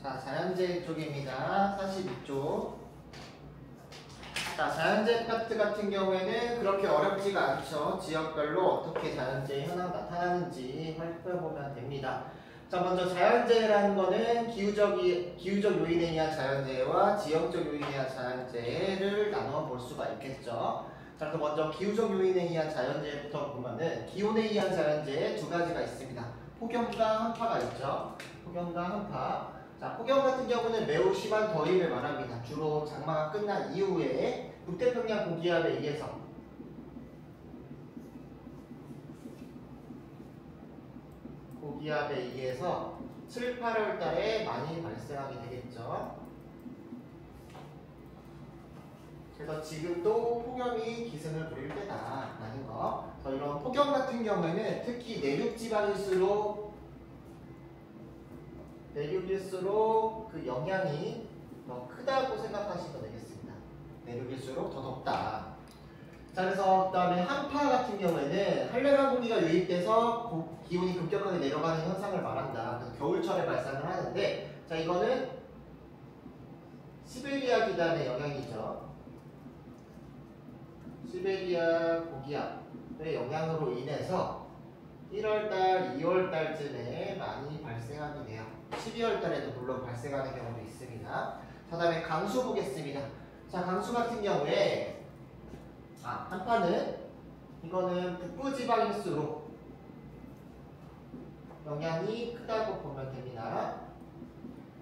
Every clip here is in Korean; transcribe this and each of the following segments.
자, 자연재해 쪽입니다. 42쪽. 자, 자연재해 파트 같은 경우에는 그렇게 어렵지가 않죠. 지역별로 어떻게 자연재해 현황 나타나는지 살펴보면 됩니다. 자, 먼저 자연재해라는 거는 기후적 요인에 의한 자연재해와 지역적 요인에 의한 자연재해를 나눠 볼 수가 있겠죠. 자, 그럼 먼저 기후적 요인에 의한 자연재해부터 보면은 기온에 의한 자연재해 두 가지가 있습니다. 폭염과 한파가 있죠. 폭염과 한파. 자, 폭염 같은 경우는 매우 심한 더위를 말합니다. 주로 장마가 끝난 이후에 북태평양 고기압에 의해서 고기압에 의해서 7, 8월 달에 많이 발생하게 되겠죠. 그래서 지금도 폭염이 기승을 부릴 때다라는 거. 그래서 이런 폭염 같은 경우에는 특히 내륙지방일수록 그 영향이 더 크다고 생각하시면 되겠습니다. 내륙일수록 더 덥다. 자, 그래서 그다음에 한파 같은 경우에는 한랭한 공기가 유입돼서 기온이 급격하게 내려가는 현상을 말한다. 그래서 겨울철에 발생을 하는데, 자, 이거는 시베리아 기단의 영향이죠. 시베리아 고기압의 영향으로 인해서 1월달, 2월달쯤에 많이 발생하게 돼요. 12월달에도 물론 발생하는 경우도 있습니다. 자, 다음에 강수 보겠습니다. 자, 강수 같은 경우에 한파는 이거는 북부지방일수록 영향이 크다고 보면 됩니다.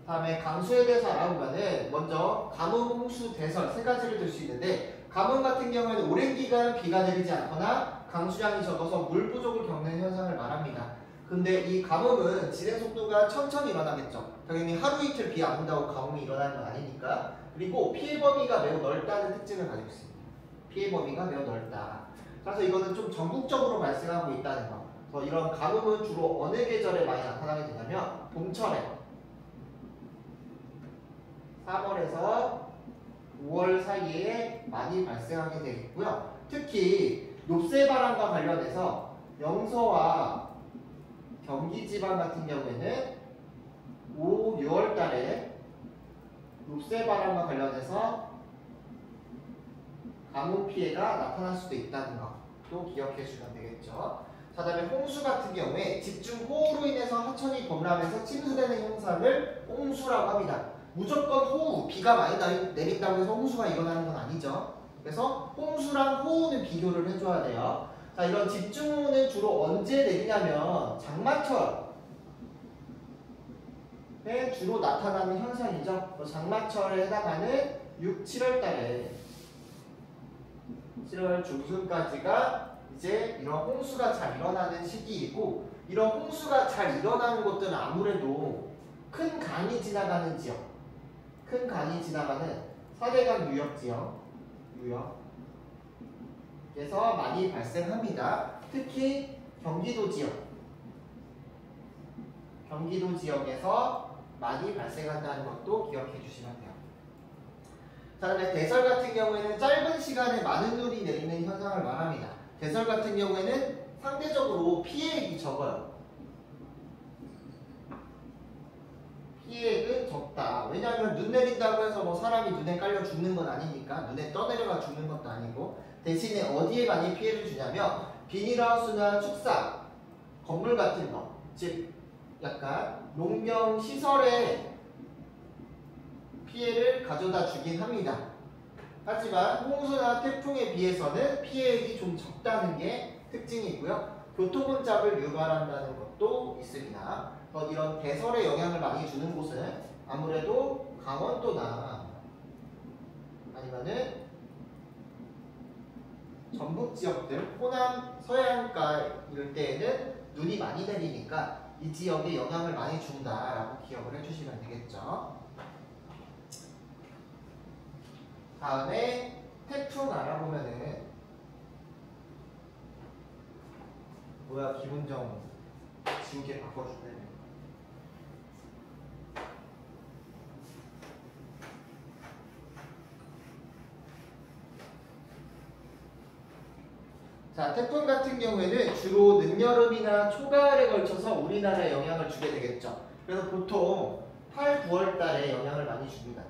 다음에 강수에 대해서 알아보면은 먼저 가뭄, 홍수, 대설 세 가지를 들 수 있는데, 가뭄 같은 경우에는 오랜 기간 비가 내리지 않거나 강수량이 적어서 물 부족을 겪는 현상을 말합니다. 근데 이 가뭄은 진행 속도가 천천히 일어나겠죠. 당연히 하루 이틀 비 안 온다고 가뭄이 일어나는 건 아니니까. 그리고 피해 범위가 매우 넓다는 특징을 가지고 있습니다. 피해 범위가 매우 넓다. 그래서 이거는 좀 전국적으로 발생하고 있다는 거. 그래서 이런 가뭄은 주로 어느 계절에 많이 나타나게 되냐면 봄철에 3월에서 5월 사이에 많이 발생하게 되겠고요. 특히 높새바람과 관련해서 영서와 경기지방 같은 경우에는 5, 6월 달에 높새바람과 관련해서 가뭄 피해가 나타날 수도 있다는 것도 기억해 주시면 되겠죠. 자, 다음에 홍수 같은 경우에 집중호우로 인해서 하천이 범람해서 침수되는 현상을 홍수라고 합니다. 무조건 호우, 비가 많이 내린다고 해서 홍수가 일어나는 건 아니죠. 그래서 홍수랑 호우는 비교를 해줘야 돼요. 자, 이런 집중호우는 주로 언제 내리냐면 장마철에 주로 나타나는 현상이죠. 장마철에 해당하는 6, 7월 달에 7월 중순까지가 이제 이런 홍수가 잘 일어나는 시기이고, 이런 홍수가 잘 일어나는 곳들은 아무래도 큰 강이 지나가는 지역, 큰 강이 지나가는 4대강 유역 지역, 유역에서 많이 발생합니다. 특히 경기도 지역에서 많이 발생한다는 것도 기억해 주시면 돼요. 자, 그다음에 대설 같은 경우에는 짧은 시간에 많은 눈이 내리는 현상을 말합니다. 대설 같은 경우에는 상대적으로 피해액이 적어요. 피해액은 적다. 왜냐하면 눈 내린다고 해서 뭐 사람이 눈에 깔려 죽는 건 아니니까, 눈에 떠내려가 죽는 것도 아니고, 대신에 어디에 많이 피해를 주냐면 비닐하우스나 축사, 건물 같은 거, 즉 약간 농경 시설에 피해를 가져다 주긴 합니다. 하지만 홍수나 태풍에 비해서는 피해액이 좀 적다는 게 특징이고요. 교통혼잡을 유발한다는 것도 있습니다. 이런 대설에 영향을 많이 주는 곳은 아무래도 강원도나 아니면은 전북 지역들, 호남, 서해안가 이럴 때에는 눈이 많이 내리니까 이 지역에 영향을 많이 준다라고 기억을 해주시면 되겠죠. 다음에 태풍 알아보면은 뭐야, 기분 좀 지우개 바꿔줄래? 자, 태풍 같은 경우에는 주로 늦여름이나 초가을에 걸쳐서 우리나라에 영향을 주게 되겠죠. 그래서 보통 8, 9월 달에 영향을 많이 줍니다.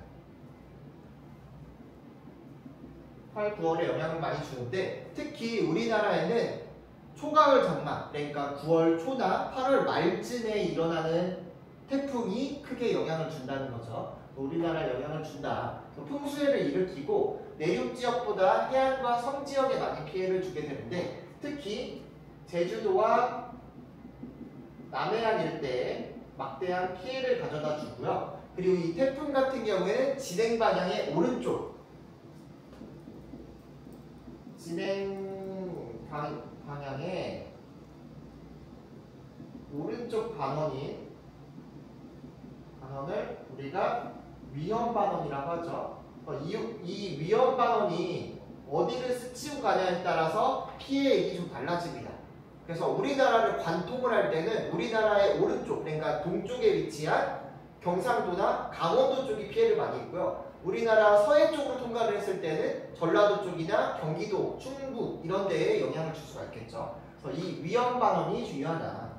8, 9월에 영향을 많이 주는데 특히 우리나라에는 초가을 장마, 그러니까 9월 초나 8월 말쯤에 일어나는 태풍이 크게 영향을 준다는 거죠. 우리나라에 영향을 준다. 풍수해를 일으키고 내륙 지역보다 해안과 섬 지역에 많이 피해를 주게 되는데 특히 제주도와 남해안 일대에 막대한 피해를 가져다 주고요. 그리고 이 태풍 같은 경우에는 진행 방향의 오른쪽 방향의 오른쪽 반원을 우리가 위험 반원이라고 하죠. 이 위험 반원이 어디를 스치고 가냐에 따라서 피해액이 좀 달라집니다. 그래서 우리나라를 관통을 할 때는 우리나라의 오른쪽, 그러니까 동쪽에 위치한 경상도나 강원도 쪽이 피해를 많이 입고요. 우리나라 서해 쪽으로 통과를 했을 때는 전라도 쪽이나 경기도, 충북 이런 데에 영향을 줄 수가 있겠죠. 그래서 이 위험 반원이 중요하다.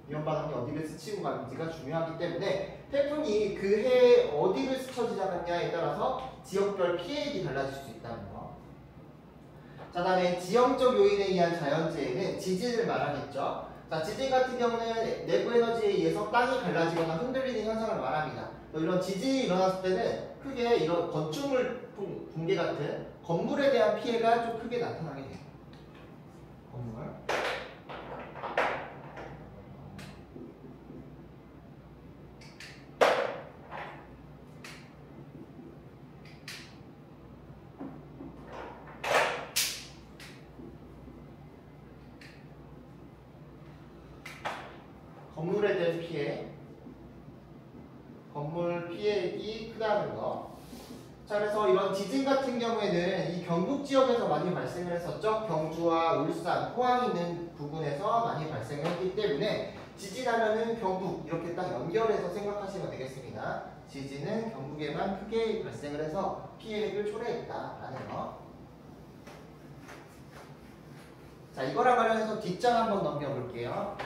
위험 반원이 어디를 스치고 가는지가 중요하기 때문에 태풍이 그 해에 어디를 스쳐 지나갔냐에 따라서 지역별 피해액이 달라질 수 있다는 거. 자, 다음에 지형적 요인에 의한 자연재해는 지진을 말하겠죠. 자, 지진 같은 경우는 내부 에너지에 의해서 땅이 갈라지거나 흔들리는 현상을 말합니다. 이런 지진이 일어났을 때는 크게 이런 건축물 붕괴 같은 건물에 대한 피해가 좀 크게 나타나게 돼요. 건물. 건물에 대한 피해, 건물 피해액이 크다는 거. 자, 그래서 이런 지진 같은 경우에는 이 경북 지역에서 많이 발생을 했었죠. 경주와 울산, 포항 있는 부분에서 많이 발생을 했기 때문에 지진하면은 경북 이렇게 딱 연결해서 생각하시면 되겠습니다. 지진은 경북에만 크게 발생을 해서 피해액을 초래했다라는 거. 자, 이거랑 관련해서 뒷장 한번 넘겨볼게요.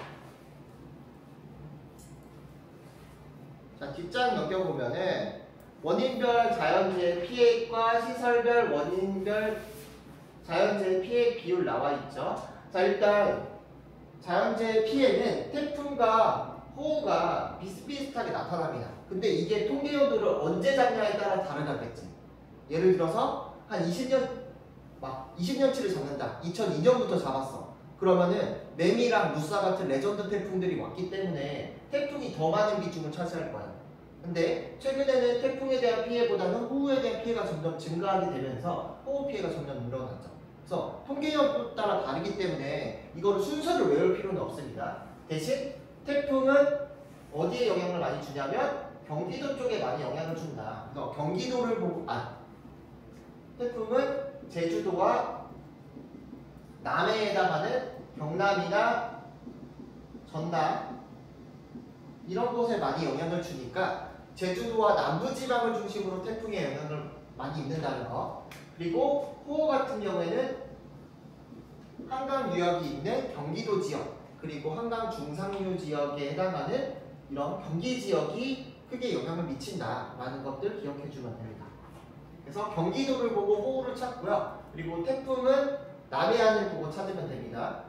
자, 뒷장 넘겨보면은 원인별 자연재해 피해액과 시설별 원인별 자연재해 피해액 비율 나와 있죠. 자, 일단 자연재해 피해는 태풍과 호우가 비슷비슷하게 나타납니다. 근데 이게 통계연도를 언제 잡냐에 따라 다르다겠지. 예를 들어서 한 20년치를 잡는다. 2002년부터 잡았어. 그러면은 매미랑 무사 같은 레전드 태풍들이 왔기 때문에 태풍이 더 많은 비중을 차지할 거야. 근데 최근에는 태풍에 대한 피해보다는 호우에 대한 피해가 점점 증가하게 되면서 호우 피해가 점점 늘어났죠. 그래서 통계연도 따라 다르기 때문에 이거를 순서를 외울 필요는 없습니다. 대신 태풍은 어디에 영향을 많이 주냐면 경기도 쪽에 많이 영향을 준다. 그래서 경기도를 보고 태풍은 제주도와 남해에 해당하는 경남이나 전남 이런 곳에 많이 영향을 주니까 제주도와 남부지방을 중심으로 태풍의 영향을 많이 입는다는 거. 그리고 호우 같은 경우에는 한강 유역이 있는 경기도 지역 그리고 한강 중상류 지역에 해당하는 이런 경기 지역이 크게 영향을 미친다라는 것들 기억해 주면 됩니다. 그래서 경기도를 보고 호우를 찾고요. 그리고 태풍은 남해안을 보고 찾으면 됩니다.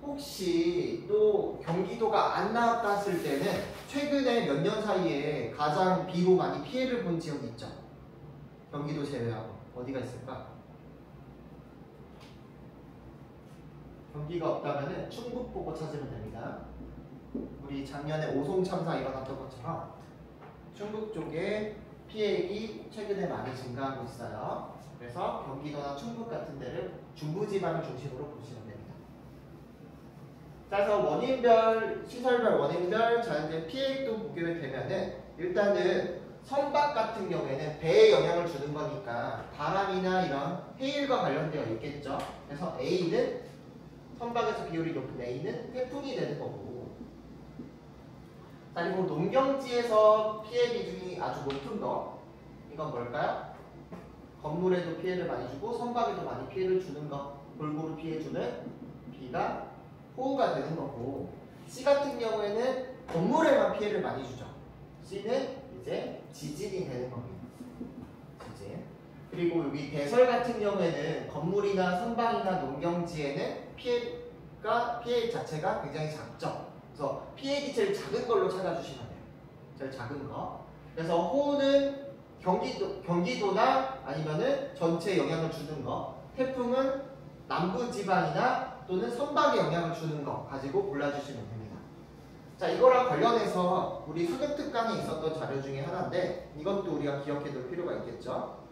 혹시 또 경기도가 안 나왔을 때는 최근에 몇 년 사이에 가장 비로 많이 피해를 본 지역이 있죠. 경기도 제외하고 어디가 있을까? 경기가 없다면 충북 보고 찾으면 됩니다. 우리 작년에 오송 참사 일어났던 것처럼 충북 쪽에 피해액이 최근에 많이 증가하고 있어요. 그래서 경기도나 충북 같은 데를 중부지방을 중심으로 보시면 됩니다. 그래서 원인별, 시설별, 원인별 자연재해 피해액도 보게 되면은 일단은 선박 같은 경우에는 배에 영향을 주는 거니까 바람이나 이런 해일과 관련되어 있겠죠. 그래서 A는 선박에서 비율이 높은 A는 태풍이 되는 거고. 자, 그리고 농경지에서 피해 비중이 아주 높은 거 이건 뭘까요? 건물에도 피해를 많이 주고 선박에도 많이 피해를 주는 거 골고루 피해주는 B가 호우가 되는 거고 C 같은 경우에는 건물에만 피해를 많이 주죠. C는 이제 지진이 되는 겁니다. 지진. 그리고 여기 대설 같은 경우에는 건물이나 선방이나 농경지에는 피해 자체가 굉장히 작죠. 그래서 피해액이 제일 작은 걸로 찾아주시면 돼요. 제일 작은 거. 그래서 호우는 경기도나 아니면은 전체에 영향을 주는 거. 태풍은 남부지방이나 또는 선박에 영향을 주는 거 가지고 골라주시면 됩니다. 자, 이거랑 관련해서 우리 수능 특강에 있었던 자료 중에 하나인데 이것도 우리가 기억해둘 필요가 있겠죠.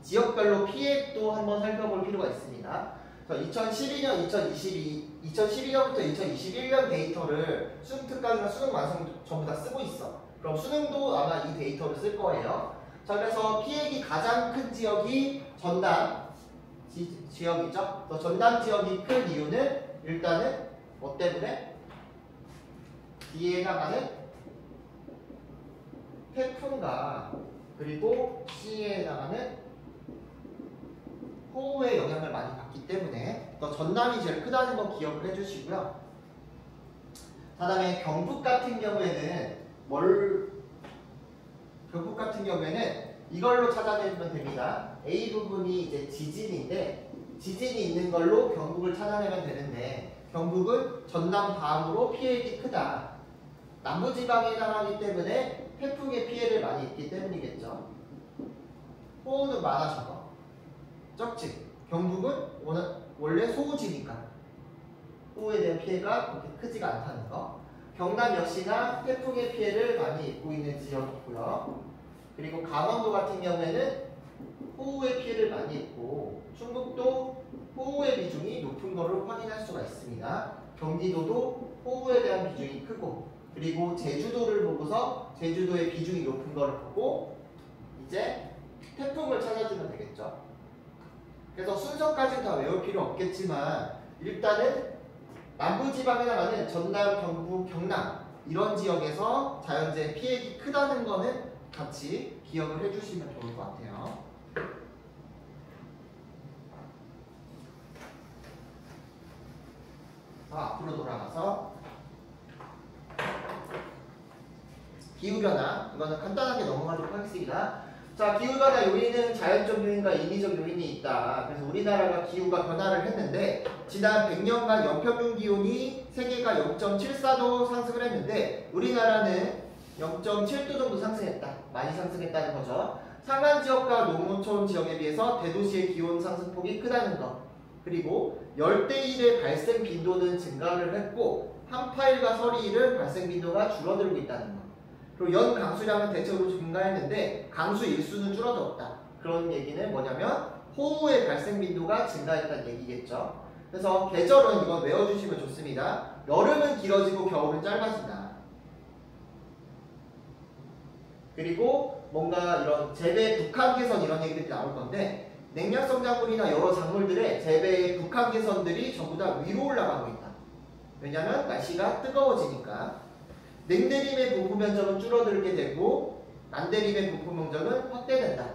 지역별로 피해도 한번 살펴볼 필요가 있습니다. 2012년, 2012년부터 2021년 데이터를 수능 특강이나 수능 완성 전부 다 쓰고 있어. 그럼 수능도 아마 이 데이터를 쓸 거예요. 자, 그래서 피해액이 가장 큰 지역이 전남 지역이죠. 전남 지역이 큰 이유는 일단은 뭐 때문에? 뒤에 나가는 태풍과 그리고 C에 나가는 호우의 영향을 많이 받기 때문에 전남이 제일 크다는 거 기억을 해주시고요. 그 다음에 경북 같은 경우에는 이걸로 찾아내면 됩니다. A 부분이 이제 지진인데 지진이 있는 걸로 경북을 찾아내면 되는데 경북은 전남 다음으로 피해액이 크다. 남부지방에 해당하기 때문에 태풍의 피해를 많이 입기 때문이겠죠. 호우는 많아 적어. 적지. 경북은 원래 소우지니까 호우에 대한 피해가 그렇게 크지가 않다는 거. 경남 역시나 태풍의 피해를 많이 입고 있는 지역이고요. 그리고 강원도 같은 경우에는 호우의 피해를 많이 입고 충북도 호우의 비중이 높은 것을 확인할 수가 있습니다. 경기도도 호우에 대한 비중이 크고 그리고 제주도를 보고서 제주도의 비중이 높은 것을 보고 이제 태풍을 찾아주면 되겠죠. 그래서 순서까지는 다 외울 필요 없겠지만 일단은 남부지방에 나가는 전남, 경북, 경남 이런 지역에서 자연재해 피해가 크다는 거는 같이 기억을 해주시면 좋을 것 같아요. 앞으로 돌아가서 기후변화 이거는 간단하게 넘어가도록 하겠습니다. 자, 기후변화 요인은 자연적 요인과 인위적 요인이 있다. 그래서 우리나라가 기후가 변화를 했는데 지난 100년간 연평균 기온이 세계가 0.74도 상승을 했는데 우리나라는 0.7도 정도 상승했다. 많이 상승했다는 거죠. 상한 지역과 농촌 지역에 비해서 대도시의 기온 상승폭이 크다는 것. 그리고 열대일의 발생 빈도는 증가를 했고 한파일과 서리일은 발생 빈도가 줄어들고 있다는 것. 그리고 연 강수량은 대체로 증가했는데 강수 일수는 줄어들었다. 그런 얘기는 뭐냐면 호우의 발생 빈도가 증가했다는 얘기겠죠. 그래서 계절은 이건 외워주시면 좋습니다. 여름은 길어지고 겨울은 짧아진다. 그리고 뭔가 이런 재배 북한 개선 이런 얘기들이 나올 건데 냉량성 작물이나 여러 작물들의 재배의 북한 개선들이 전부 다 위로 올라가고 있다. 왜냐하면 날씨가 뜨거워지니까. 냉대림의 분포 면적은 줄어들게 되고 난대림의 분포 면적은 확대된다.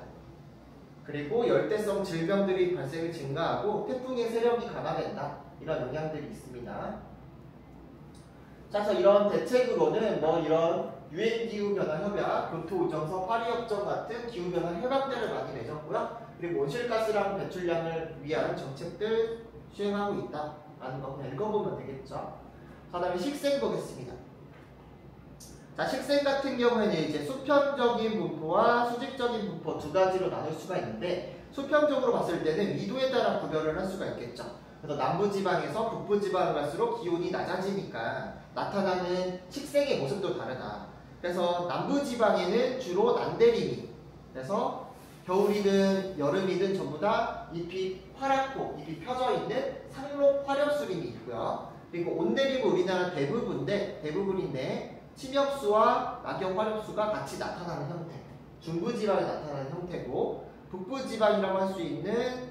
그리고 열대성 질병들이 발생이 증가하고 태풍의 세력이 강화된다. 이런 영향들이 있습니다. 자, 그래서 이런 대책으로는 뭐 이런 유엔기후변화협약, 교토우정서, 파리협정 같은 기후변화 협약들을 많이 맺었고요. 그리고 온실가스랑 배출량을 위한 정책들 수행하고 있다라는 거 그냥 읽어보면 되겠죠. 그 다음에 식생 보겠습니다. 자, 식생 같은 경우에는 이제 수평적인 분포와 수직적인 분포 두 가지로 나눌 수가 있는데 수평적으로 봤을 때는 위도에 따라 구별을 할 수가 있겠죠. 그래서 남부지방에서 북부지방으로 갈수록 기온이 낮아지니까 나타나는 식생의 모습도 다르다. 그래서 남부지방에는 주로 난대림이 그래서 겨울이든 여름이든 전부 다 잎이 파랗고 잎이 펴져 있는 상록 화렵수림이 있고요. 그리고 온대림은 우리나라 대부분인데 침엽수와 낙엽 화렵수가 같이 나타나는 형태. 중부지방에 나타나는 형태고 북부지방이라고 할 수 있는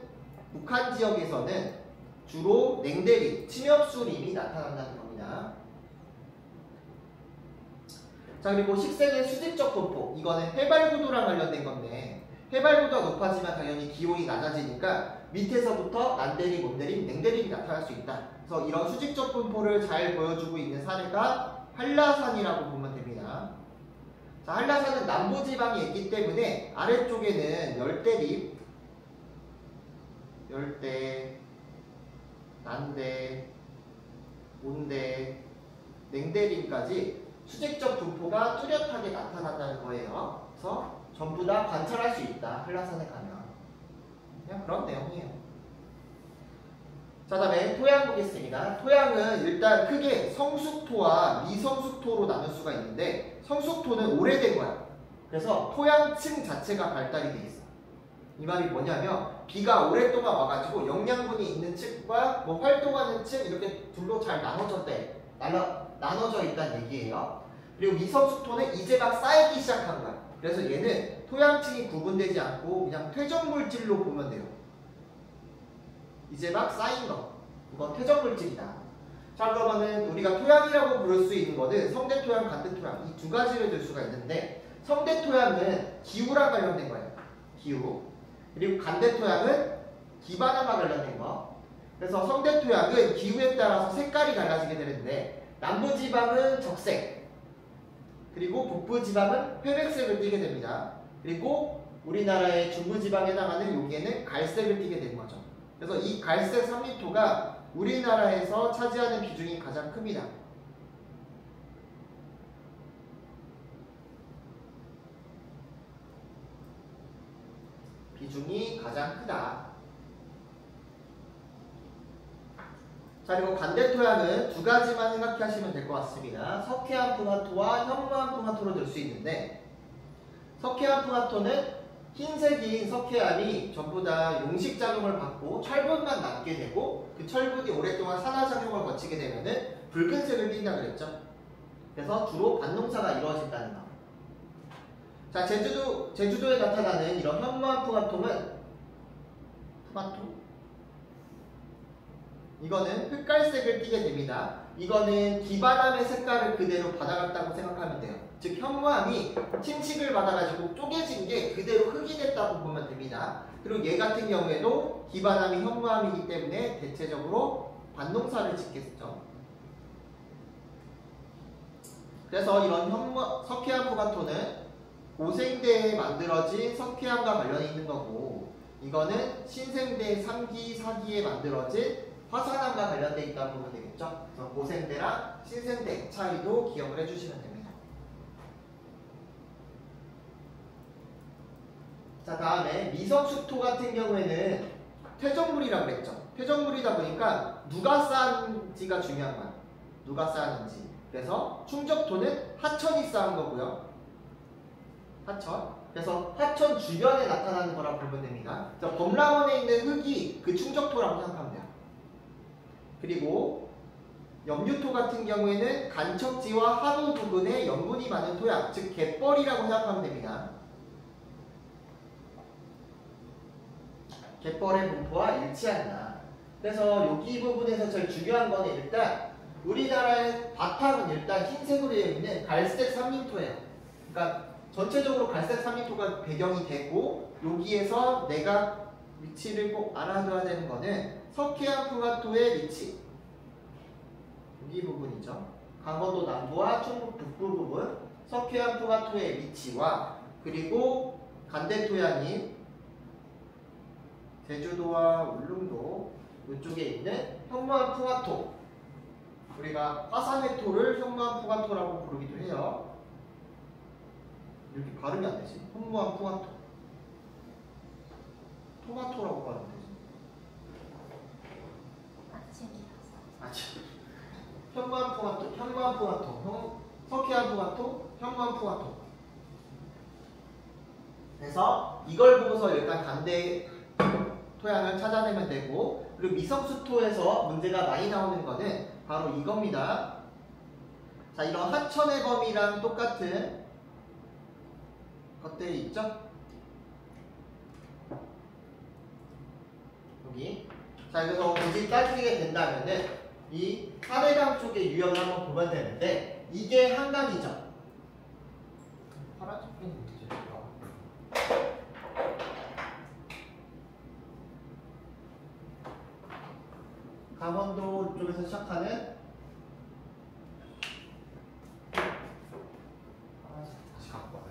북한 지역에서는 주로 냉대림, 침엽수림이 나타난다는 겁니다. 자, 그리고 식생의 수직적 분포. 이거는 해발구도랑 관련된 건데 해발구도가 높아지면 당연히 기온이 낮아지니까 밑에서부터 난대림, 온대림, 냉대림이 나타날 수 있다. 그래서 이런 수직적 분포를 잘 보여주고 있는 사례가 한라산이라고 보면 됩니다. 자, 한라산은 남부지방에 있기 때문에 아래쪽에는 열대립, 열대, 난대, 온대, 냉대림까지 수직적 분포가 뚜렷하게 나타난다는 거예요. 그래서 전부 다 관찰할 수 있다. 한라산에 가면. 그냥 그런 내용이에요. 자, 다음에 토양 보겠습니다. 토양은 일단 크게 성숙토와 미성숙토로 나눌 수가 있는데 성숙토는 오래된 거야. 그래서 토양층 자체가 발달이 돼 있어. 이 말이 뭐냐면 비가 오랫동안 와가지고 영양분이 있는 층과 뭐 활동하는 층 이렇게 둘로 잘 나눠져 있다는 얘기예요. 그리고 미성숙토는 이제 막 쌓이기 시작한 거야. 그래서 얘는 토양층이 구분되지 않고 그냥 퇴적물질로 보면 돼요. 이제 막 쌓인 거. 이건 퇴적물질이다. 자, 그러면은 우리가 토양이라고 부를 수 있는 거는 성대토양, 간대토양 이 두 가지를 들 수가 있는데 성대토양은 기후랑 관련된 거예요. 기후. 그리고 간대토양은 기반암과 관련된 거. 그래서 성대토양은 기후에 따라서 색깔이 달라지게 되는데 남부지방은 적색, 그리고 북부지방은 회백색을 띠게 됩니다. 그리고 우리나라의 중부지방에 해당하는 여기에는 갈색을 띠게 되는 거죠. 그래서 이 갈색 산미토가 우리나라에서 차지하는 비중이 가장 큽니다. 비중이 가장 크다. 자, 그리고 간대토양은 두 가지만 생각하시면 될 것 같습니다. 석회암 풍화토와 현무암 풍화토로 될 수 있는데 석회암 풍화토는 흰색인 석회암이 전부 다 용식작용을 받고 철분만 남게 되고 그 철분이 오랫동안 산화작용을 거치게 되면은 붉은색을 띈다 그랬죠. 그래서 주로 반농사가 이루어진다는 거. 자, 제주도에 나타나는 이런 현무암 풍화토는 이거는 흑갈색을 띠게 됩니다. 이거는 기반암의 색깔을 그대로 받아갔다고 생각하면 돼요. 즉 현무암이 침식을 받아가지고 쪼개진 게 그대로 흙이 됐다고 보면 됩니다. 그리고 얘 같은 경우에도 기반암이 현무암이기 때문에 대체적으로 반농사를 짓겠죠. 그래서 이런 석회암 풍화토는 고생대에 만들어진 석회암과 관련이 있는 거고 이거는 신생대 3기, 4기에 만들어진 화산암과 관련되어 있다고 보면 되겠죠. 그래서 고생대랑 신생대 차이도 기억을 해주시면 됩니다. 자, 다음에 미성숙토 같은 경우에는 퇴적물이라고 그랬죠. 퇴적물이다 보니까 누가 쌓은지가 중요한 거야. 누가 쌓았는지. 그래서 충적토는 하천이 쌓은 거고요. 하천. 그래서 하천 주변에 나타나는 거라고 보면 됩니다. 그래서 범람원에 있는 흙이 그 충적토라고 생각하면 돼요. 그리고 염류토 같은 경우에는 간척지와 하부 부근에 염분이 많은 토양, 즉 갯벌이라고 생각하면 됩니다. 갯벌의 분포와 일치한다. 그래서 여기 부분에서 제일 중요한 거는 일단 우리나라의 바탕은 일단 흰색으로 되어 있는 갈색 산림토예요. 그러니까 전체적으로 갈색 산림토가 배경이 되고 여기에서 내가 위치를 꼭 알아둬야 되는 거는 석회암 풍화토의 위치. 여기 부분이죠. 강원도 남부와 충북 북부 부분 석회암 풍화토의 위치와 그리고 간대토양인 제주도와 울릉도 이쪽에 있는 현무암 풍화토, 우리가 화산회토를 현무암 풍화토라고 부르기도 해요. 이렇게 발음이 안 되지. 현무암 풍화토, 토마토라고 발음이 되지. 아침. 현무암 풍화토, 현무암 풍화토, 석회암 풍화토, 현무암 풍화토. 그래서 이걸 보고서 일단 간대 토양을 찾아내면 되고, 그리고 미성숙토에서 문제가 많이 나오는 거는 바로 이겁니다. 자, 이런 하천의 범위랑 똑같은 것들이 있죠? 여기. 자, 그래서 굳이 따지게 된다면은 이 하내강 쪽의 유형을 한번 보면 되는데 이게 한강이죠. 파란색 펜이 어디죠? 강원도 쪽에서 시작하는 다시 갖고 와요.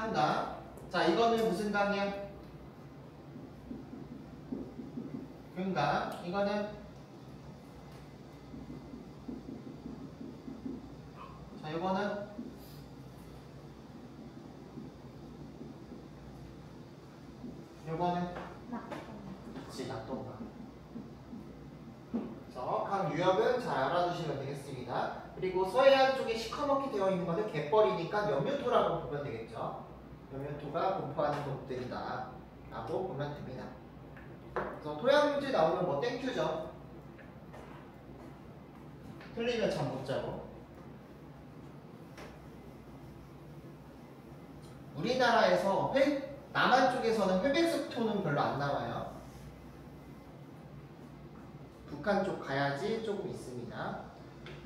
한 강. 자, 이거는 무슨 강이야? 금강. 이거는 자, 이거는 그치, 낙동강. 그래서 강 유역은 잘 알아두시면 되겠습니다. 그리고 서해안 쪽에 시커멓게 되어 있는 것은 갯벌이니까 연면토라고 보면 되겠죠. 연면토가 분포하는 곳들이다 라고 보면 됩니다. 그래서 토양 문제 나오면 뭐 땡큐죠. 틀리면 잠 못 자고. 우리나라에서 남한 쪽에서는 회백속토는 별로 안 나와요. 북한 쪽 가야지 조금 있습니다.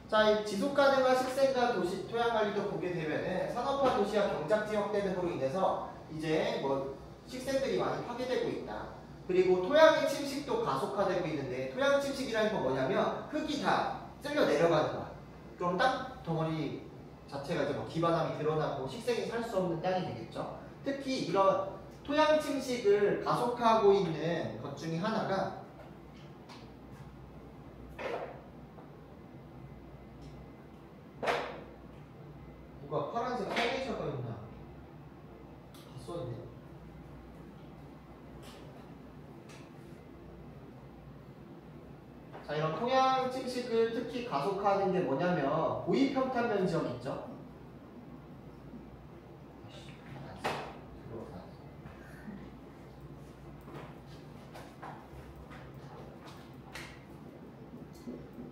자, 이 지속가능한 식생과 도시 토양 관리도 보게 되면은 산업화 도시와 경작 지역 등으로 인해서 이제 뭐 식생들이 많이 파괴되고 있다. 그리고 토양의 침식도 가속화되고 있는데, 토양 침식이라는 건 뭐냐면 흙이 다 쓸려 내려가는 거야. 그럼 땅 덩어리 자체가 이제 뭐 기반함이 드러나고 식생이 살 수 없는 땅이 되겠죠. 특히 이런 토양 침식을 가속화하고 있는 것 중에 하나가 뭐가 파란색 카네이션가 있나? 다 썼네. 자, 이런 토양 침식을 특히 가속화하는 게 뭐냐면 고위평탄면 지역 있죠?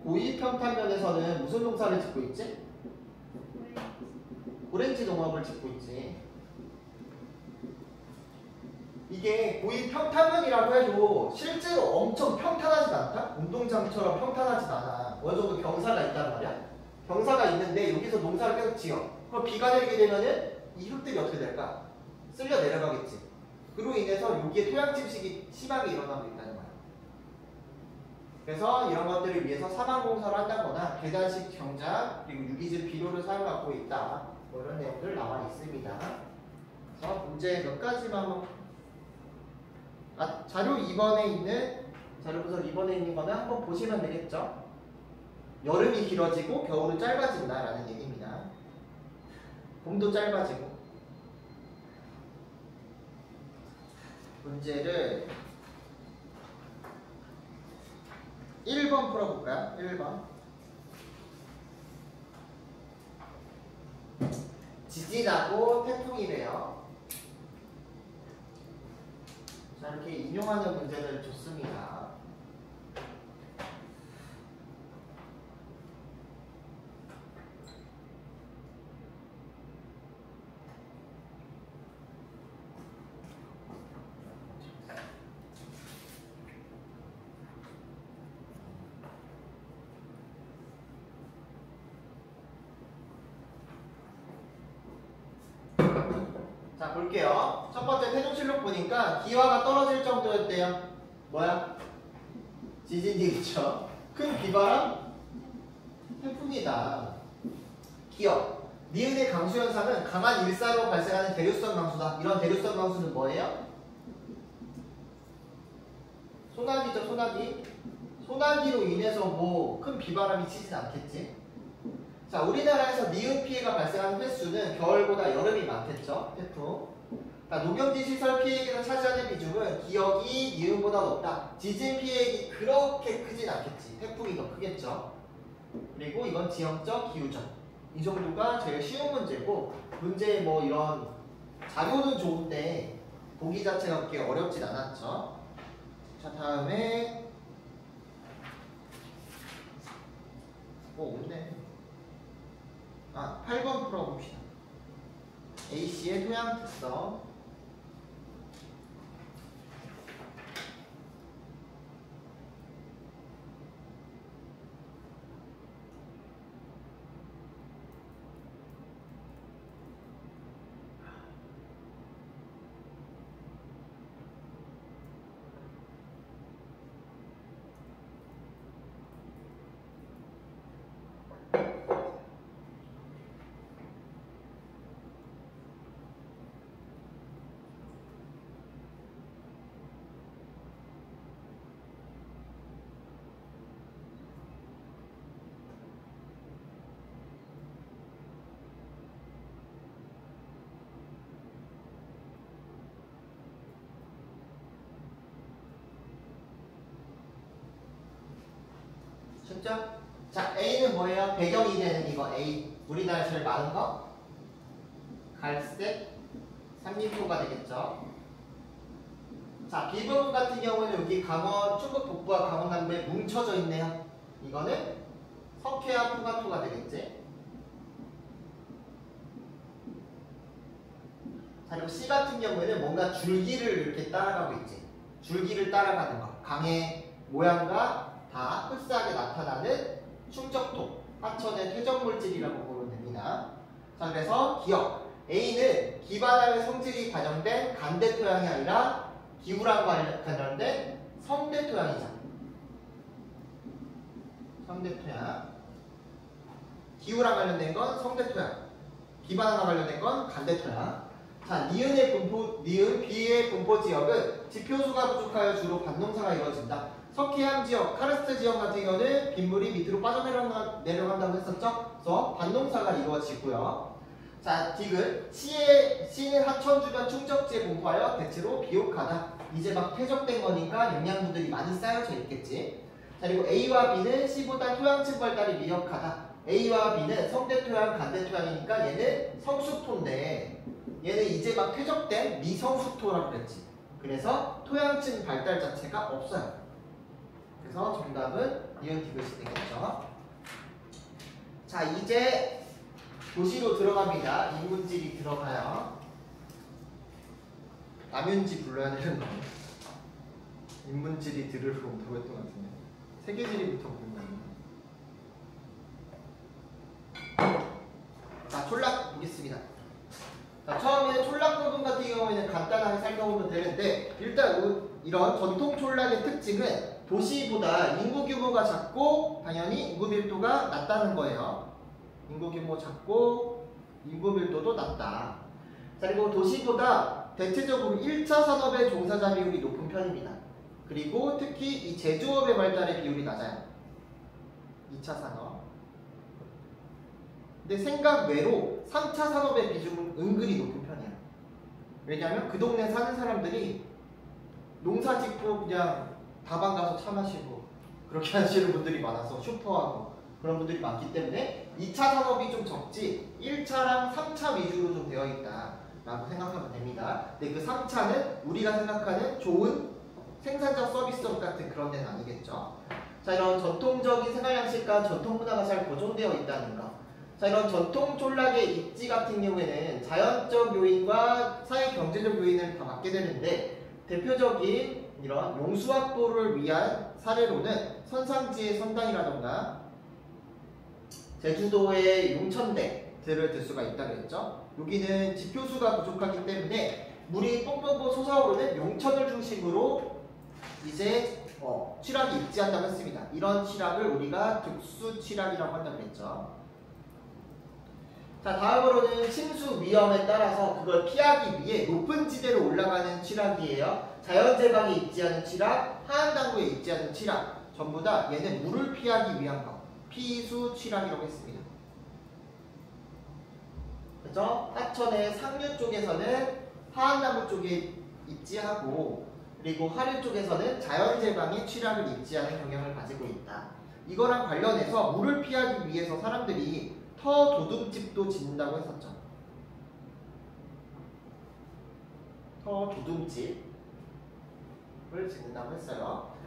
고위평탄면에서는 무슨 농사를 짓고 있지? 오렌지 농업을 짓고 있지. 이게 고위평탄면이라고 해도 실제로 엄청 평탄하진 않다? 운동장처럼 평탄하진 않아. 어느 정도 경사가 있단 말이야. 경사가 있는데 여기서 농사를 계속 지어. 그럼 비가 내리게 되면은 이 흙들이 어떻게 될까? 쓸려 내려가겠지. 그로 인해서 여기에 토양 침식이 심하게 일어나고 있다는 거야. 그래서 이런 것들을 위해서 사망공사를 한다거나 계단식 경작 그리고 유기질 비료를 사용하고 있다. 뭐 이런 내용들 나와 있습니다. 그래서 문제 몇 가지만 한번 자료 2번에 있는 자료 분석 2번에 있는 거는 한번 보시면 되겠죠. 여름이 길어지고 겨울은 짧아진다라는 얘기입니다. 봄도 짧아지고. 문제를 1번 풀어볼까요? 1번. 지진하고 태풍이래요. 자, 이렇게 인용하는 문제를 줬습니다. 자, 볼게요. 첫 번째 태종실록 보니까 기와가 떨어질 정도였대요. 뭐야? 지진이겠죠. 큰 비바람, 태풍이다. 기억. 니은의 강수현상은 강한 일사로 발생하는 대류성 강수다. 이런 대류성 강수는 뭐예요? 소나기죠, 소나기. 소나기로 인해서 뭐 큰 비바람이 치진 않겠지. 자, 우리나라에서 니은 피해가 발생하는 횟수는 겨울보다 여름이 많겠죠. 태풍. 자, 농경지 시설 피해액에서 차지하는 비중은 기억이 니은보다 높다. 지진 피해액이 그렇게 크진 않겠지. 태풍이 더 크겠죠. 그리고 이건 지형적 기후적. 이 정도가 제일 쉬운 문제고, 문제 뭐 이런 자료는 좋은데 보기 자체가 그렇게 어렵진 않았죠. 자, 다음에 없네. 8번 풀어봅시다. A씨의 토양 특성. 됐죠? 자, A는 뭐예요? 배경이 되는 이거 A. 우리나라에 제일 많은 거? 갈색 산림도가 되겠죠. 자, B 부분 같은 경우는 여기 강원, 충북 북부와 강원 남부에 뭉쳐져 있네요. 이거는 석회와 포가토가 되겠지. 자, 그리고 C 같은 경우에는 뭔가 줄기를 이렇게 따라가고 있지. 줄기를 따라가는 거. 강의 모양과 다 흡사하게 나타나는 충적토, 하천의 퇴적물질이라고 보면 됩니다. 자, 그래서 기억. A는 기반함의 성질이 반영된 간대 토양이 아니라 기후랑과 관련된 성대 토양이죠. 성대 토양. 기후랑 관련된 건 성대 토양. 기반함과 관련된 건 간대 토양. 자, 니은 B의 분포 지역은 지표수가 부족하여 주로 밭농사가 이루어진다. 석회암 지역, 카르스트 지역 같은 경우는 빗물이 밑으로 빠져내려간다고 했었죠? 그래서 밭농사가 이루어지고요. 자, 디귿. C는 하천 주변 충적지에 분포하여 대체로 비옥하다. 이제 막 퇴적된 거니까 영양분들이 많이 쌓여져 있겠지. 자, 그리고 A와 B는 C보다 토양층 발달이 미약하다. A와 B는 성대 토양, 간대 토양이니까 얘는 성수토인데 얘는 이제 막 퇴적된 미성수토라고 그랬지. 그래서 토양층 발달 자체가 없어요. 그래서 정답은 니은 디귿이 되겠죠. 자, 이제 도시로 들어갑니다. 인문지리 들어가요. 남윤지 불러야 되는 거. 인문지리 들으러 온다고 했던 것 같은데. 세계지리부터 부르는 거. 자, 촌락 보겠습니다. 자, 처음에 촌락 부분 같은 경우에는 간단하게 살펴보면 되는데, 일단 이런 전통 촌락의 특징은 도시보다 인구 규모가 작고 당연히 인구 밀도가 낮다는 거예요. 인구 규모 작고 인구 밀도도 낮다. 자, 그리고 도시보다 대체적으로 1차 산업의 종사자 비율이 높은 편입니다. 그리고 특히 이 제조업의 발달의 비율이 낮아요. 2차 산업. 근데 생각 외로 3차 산업의 비중은 은근히 높은 편이에요. 왜냐하면 그 동네 사는 사람들이 농사 짓고 그냥 다방 가서 차 마시고 그렇게 하시는 분들이 많아서 슈퍼하고 그런 분들이 많기 때문에 2차 산업이 좀 적지 1차랑 3차 위주로 좀 되어 있다 라고 생각하면 됩니다. 근데 그 3차는 우리가 생각하는 좋은 생산적 서비스업 같은 그런 데는 아니겠죠. 자, 이런 전통적인 생활 양식과 전통 문화가 잘 보존되어 있다는 거. 자, 이런 전통 촌락의 입지 같은 경우에는 자연적 요인과 사회 경제적 요인을 다 맡게 되는데 대표적인 이런 용수 확보를 위한 사례로는 선상지의 선당이라던가 제주도의 용천대들을 들 수가 있다고 했죠. 여기는 지표수가 부족하기 때문에 물이 뽕뽕뽕 솟아오르는 용천을 중심으로 이제 취락이 입지한다고 했습니다. 이런 취락을 우리가 득수 취락이라고 한다고 했죠. 자, 다음으로는 침수 위험에 따라서 그걸 피하기 위해 높은 지대로 올라가는 취락이에요. 자연재방에 입지하는 취락, 하한당구에 입지하는 취락 전부 다 얘는 물을 피하기 위한 거. 피수 취락이라고 했습니다. 그래서 하천의 상류 쪽에서는 하한당구 쪽에 입지하고 그리고 하류 쪽에서는 자연재방에 취락을 입지하는 경향을 가지고 있다. 이거랑 관련해서 물을 피하기 위해서 사람들이 터 도둠집도 짓는다고 했었죠. 터 도둠집을 짓는다고 했어요.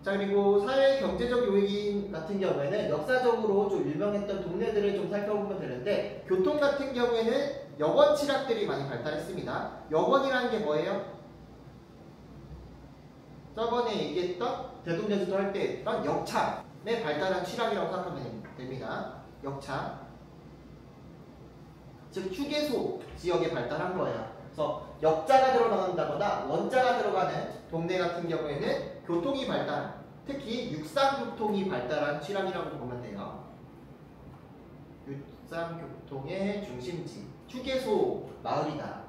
자, 그리고 사회 경제적 요인 같은 경우에는 역사적으로 좀 유명했던 동네들을 좀 살펴보면 되는데 교통 같은 경우에는 여권 취락들이 많이 발달했습니다. 여권이라는 게 뭐예요? 저번에 얘기했던 대동제주도 할 때 했던 역참의 발달한 취락이라고 생각하면 됩니다. 역참. 즉 휴게소 지역에 발달한 거예요. 그래서 역자가 들어간다거나 원자가 들어가는 동네 같은 경우에는 교통이 발달한, 특히 육상교통이 발달한 취락이라고 보면 돼요. 육상교통의 중심지, 휴게소 마을이다.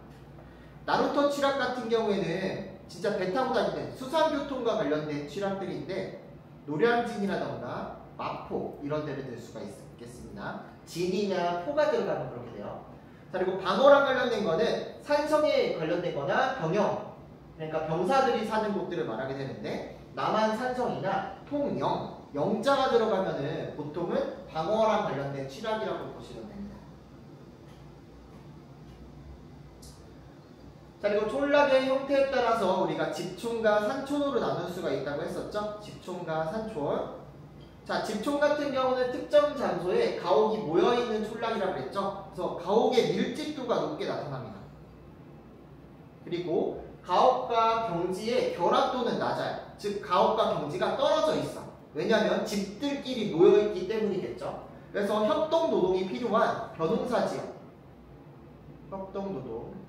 나루터 취락 같은 경우에는 진짜 배 타고 다니는 수상교통과 관련된 취락들인데 노량진이라던가 마포 이런 데를 들 수가 있겠습니다. 진이나 포가 들어가면 그렇게 돼요. 자, 그리고 방어랑 관련된 거는 산성에 관련된 거나 병영, 그러니까 병사들이 사는 곳들을 말하게 되는데 남한 산성이나 통영 영자가 들어가면은 보통은 방어랑 관련된 취락이라고 보시면 됩니다. 자, 그리고 촌락의 형태에 따라서 우리가 집촌과 산촌으로 나눌 수가 있다고 했었죠? 집촌과 산촌. 자, 집촌 같은 경우는 특정 장소에 가옥이 모여있는 촌락이라고 했죠? 그래서 가옥의 밀집도가 높게 나타납니다. 그리고 가옥과 경지의 결합도는 낮아요. 즉, 가옥과 경지가 떨어져 있어. 왜냐하면 집들끼리 모여있기 때문이겠죠? 그래서 협동노동이 필요한 벼농사지역. 협동노동.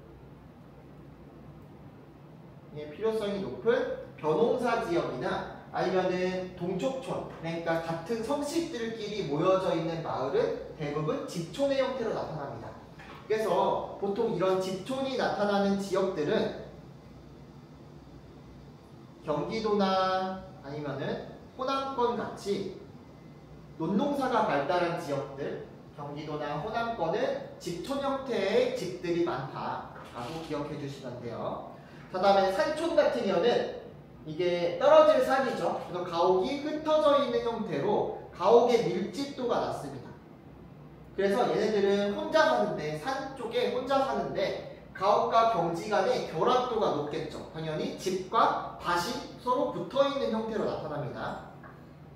필요성이 높은 벼농사지역이나 아니면은 동쪽촌, 그러니까 같은 성씨들끼리 모여져 있는 마을은 대부분 집촌의 형태로 나타납니다. 그래서 보통 이런 집촌이 나타나는 지역들은 경기도나 아니면은 호남권 같이 논농사가 발달한 지역들, 경기도나 호남권은 집촌 형태의 집들이 많다라고 기억해 주시면 돼요. 그 다음에 산촌 같은 경우는 이게 떨어질 산이죠. 그래서 가옥이 흩어져 있는 형태로 가옥의 밀집도가 낮습니다. 그래서 얘네들은 혼자 사는데, 산 쪽에 혼자 사는데 가옥과 경지 간의 결합도가 높겠죠. 당연히 집과 밭이 서로 붙어있는 형태로 나타납니다.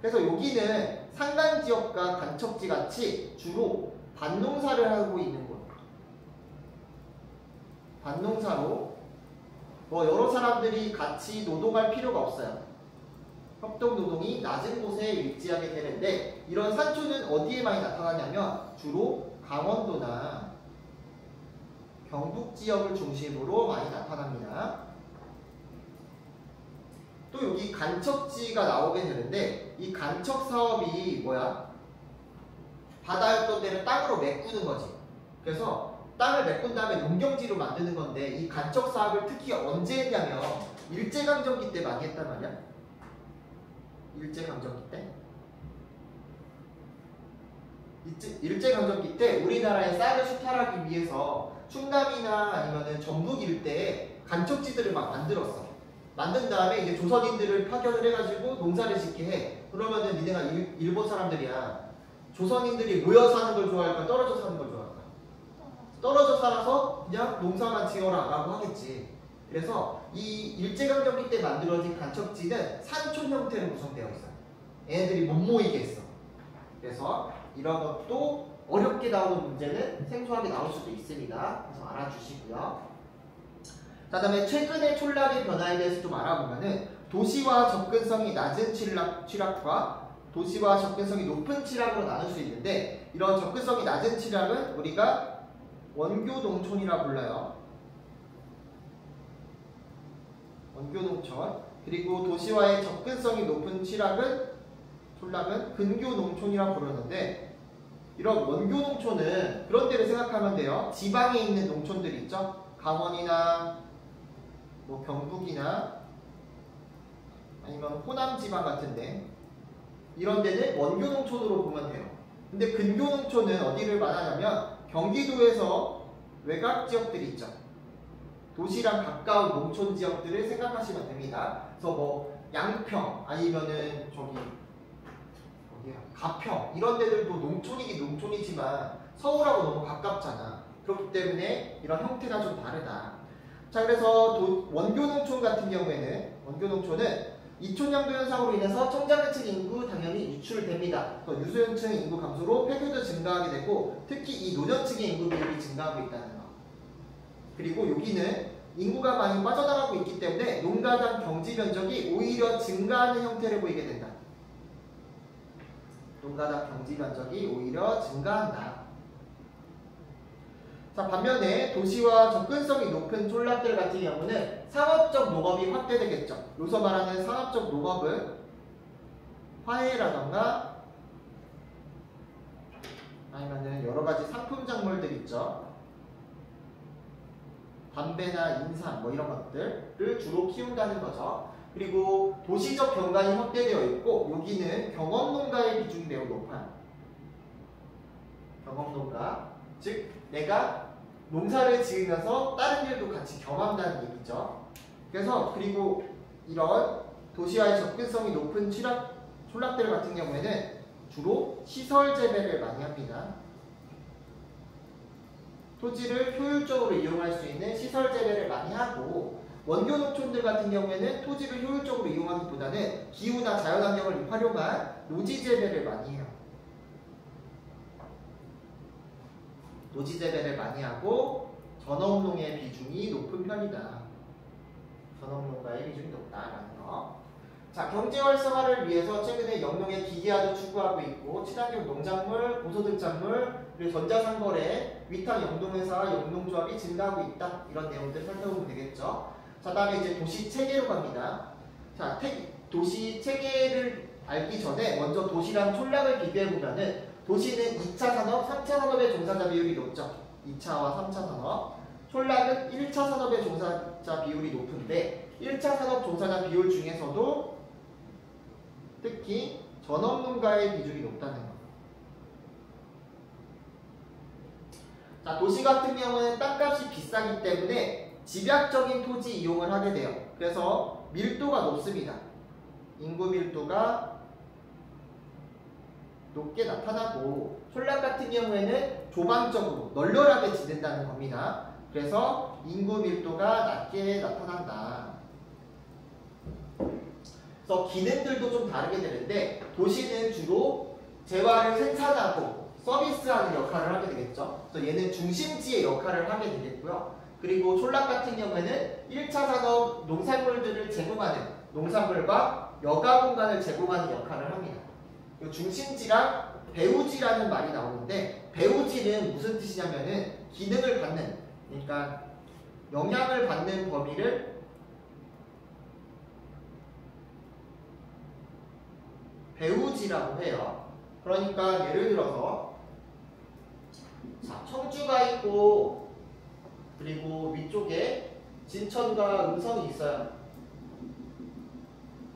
그래서 여기는 산간지역과 간척지 같이 주로 밭농사를 하고 있는 곳. 밭농사로 여러 사람들이 같이 노동할 필요가 없어요. 협동노동이 낮은 곳에 위치하게 되는데, 이런 산촌은 어디에 많이 나타나냐면 주로 강원도나 경북 지역을 중심으로 많이 나타납니다. 또 여기 간척지가 나오게 되는데, 이 간척 사업이 뭐야? 바다였던 데를 땅으로 메꾸는 거지. 그래서 땅을 메꾼 다음에 농경지로 만드는 건데, 이 간척 사업을 특히 언제 했냐면 일제강점기 때 많이 했단 말이야. 일제강점기 때. 일제강점기 때 우리나라의 쌀을 수탈하기 위해서 충남이나 아니면은 전북 일대에 간척지들을 막 만들었어. 만든 다음에 이제 조선인들을 파견을 해가지고 농사를 짓게 해. 그러면은 니네가 일본 사람들이야. 조선인들이 모여 사는 걸 좋아할까? 떨어져 사는 걸 좋아할까? 떨어져 살아서 그냥 농사만 지어라 라고 하겠지. 그래서 이 일제강점기 때 만들어진 간척지는 산촌 형태로 구성되어 있어요. 얘네들이 못 모이게 했어. 그래서 이런 것도 어렵게 나오는 문제는 생소하게 나올 수도 있습니다. 그래서 알아주시고요. 그 다음에 최근의 촌락의 변화에 대해서 좀 알아보면은 도시와 접근성이 낮은 취락과 도시와 접근성이 높은 취락으로 나눌 수 있는데, 이런 접근성이 낮은 취락은 우리가 원교농촌이라 불러요. 원교농촌. 그리고 도시와의 접근성이 높은 촌락은 근교농촌이라 부르는데, 이런 원교농촌은 그런 데를 생각하면 돼요. 지방에 있는 농촌들 있죠. 강원이나 뭐 경북이나 아니면 호남 지방 같은데, 이런 데는 원교농촌으로 보면 돼요. 근데 근교농촌은 어디를 말하냐면 경기도에서 외곽 지역들 있죠. 도시랑 가까운 농촌 지역들을 생각하시면 됩니다. 그래서 뭐 양평 아니면은 가평 이런 데들도 농촌이긴 농촌이지만 서울하고 너무 가깝잖아. 그렇기 때문에 이런 형태가 좀 다르다. 자, 그래서 원교농촌 같은 경우에는 원교농촌은 이촌양도 현상으로 인해서 청장층 인구 당연히 유출됩니다. 유소년층 인구 감소로 폐교도 증가하게 되고, 특히 이 노년층의 인구 비율이 증가하고 있다는 거. 그리고 여기는 인구가 많이 빠져나가고 있기 때문에 농가당 경지 면적이 오히려 증가하는 형태를 보이게 된다. 농가당 경지 면적이 오히려 증가한다. 자, 반면에 도시와 접근성이 높은 촌락들 같은 경우는 상업적 농업이 확대되겠죠. 여기서 말하는 상업적 농업은 화훼라던가 아니면은 여러 가지 상품 작물들 있죠. 담배나 인삼 뭐 이런 것들을 주로 키운다는 거죠. 그리고 도시적 경관이 확대되어 있고, 여기는 경험농가의 비중이 매우 높아요. 경험농가, 즉 내가 농사를 지으면서 다른 일도 같이 경험한다는 얘기죠. 그래서 그리고 이런 도시와의 접근성이 높은 촌락들 같은 경우에는 주로 시설 재배를 많이 합니다. 토지를 효율적으로 이용할 수 있는 시설 재배를 많이 하고, 원교 농촌들 같은 경우에는 토지를 효율적으로 이용하기보다는 기후나 자연환경을 활용한 노지 재배를 많이 해요. 노지 재배를 많이 하고 전업농의 비중이 높은 편이다. 전업농가의 비중이 높다라는 거. 자, 경제 활성화를 위해서 최근에 영농의 기계화도 추구하고 있고, 친환경 농작물, 고소득 작물, 그리고 전자상거래, 위탁 영농회사와 영농조합이 증가하고 있다. 이런 내용들 살펴보면 되겠죠. 자, 다음에 이제 도시 체계로 갑니다. 자, 도시 체계를 알기 전에 먼저 도시랑 촌락을 비교해보면은, 도시는 2차 산업, 3차 산업의 종사자 비율이 높죠. 2차와 3차 산업. 촌락은 1차 산업의 종사자 비율이 높은데, 1차 산업 종사자 비율 중에서도 특히 전업농가의 비중이 높다는 거. 자, 도시 같은 경우는 땅값이 비싸기 때문에 집약적인 토지 이용을 하게 돼요. 그래서 밀도가 높습니다. 인구 밀도가 높게 나타나고, 촌락 같은 경우에는 조방적으로 널널하게 지낸다는 겁니다. 그래서 인구 밀도가 낮게 나타난다. 그래서 기능들도 좀 다르게 되는데, 도시는 주로 재화를 생산하고 서비스하는 역할을 하게 되겠죠. 그래서 얘는 중심지의 역할을 하게 되겠고요. 그리고 촌락 같은 경우에는 1차 산업 농산물들을 제공하는, 농산물과 여가 공간을 제공하는 역할을 합니다. 중심지랑 배후지라는 말이 나오는데, 배후지는 무슨 뜻이냐면은 기능을 받는, 그러니까 영향을 받는 범위를 배후지라고 해요. 그러니까 예를 들어서, 자, 청주가 있고, 그리고 위쪽에 진천과 음성이 있어요.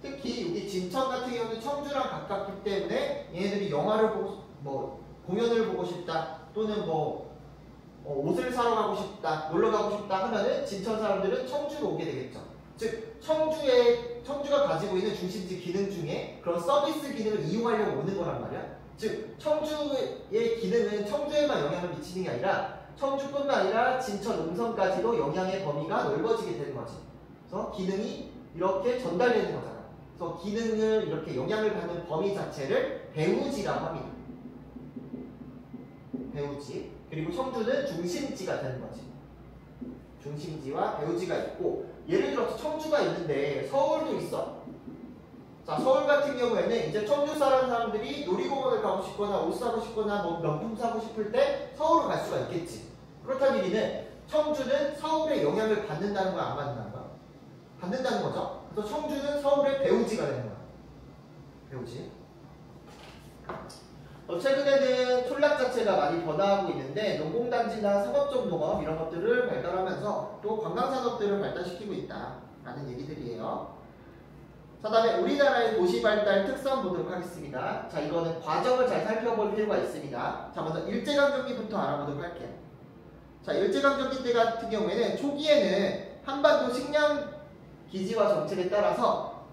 특히 여기 진천 같은 경우는 청주랑 가깝기 때문에 얘네들이 영화를 보고, 공연을 보고 싶다, 또는 옷을 사러 가고 싶다, 놀러 가고 싶다 하면은 진천 사람들은 청주로 오게 되겠죠. 즉, 청주가 가지고 있는 중심지 기능 중에 그런 서비스 기능을 이용하려고 오는 거란 말이야. 즉, 청주의 기능은 청주에만 영향을 미치는 게 아니라 청주뿐만 아니라 진천, 음성까지도 영향의 범위가 넓어지게 되는 거지. 그래서 기능이 이렇게 전달되는 거잖아. 그래서 기능을 이렇게 영향을 받는 범위 자체를 배후지라고 합니다. 배후지. 그리고 청주는 중심지가 되는 거지. 중심지와 배후지가 있고, 예를 들어서 청주가 있는데 서울도 있어. 자, 서울 같은 경우에는 이제 청주 사람들이 놀이공원을 가고 싶거나 옷 사고 싶거나 명품 사고 싶을 때 서울을 갈 수가 있겠지. 그렇다는 얘기는 청주는 서울의 영향을 받는다는 거야, 안 받는다는 거야? 받는다는 거죠. 그래서 청주는 서울의 배후지가 되는 거야. 배후지. 최근에는 촌락 자체가 많이 변화하고 있는데, 농공단지나 상업적 농업 이런 것들을 발달하면서 또 관광산업들을 발달시키고 있다라는 얘기들이에요. 자, 다음에 우리나라의 도시 발달 특성 보도록 하겠습니다. 자, 이거는 과정을 잘 살펴볼 필요가 있습니다. 자, 먼저 일제강점기부터 알아보도록 할게요. 자, 일제강점기 때 같은 경우에는 초기에는 한반도 식량 기지화 정책에 따라서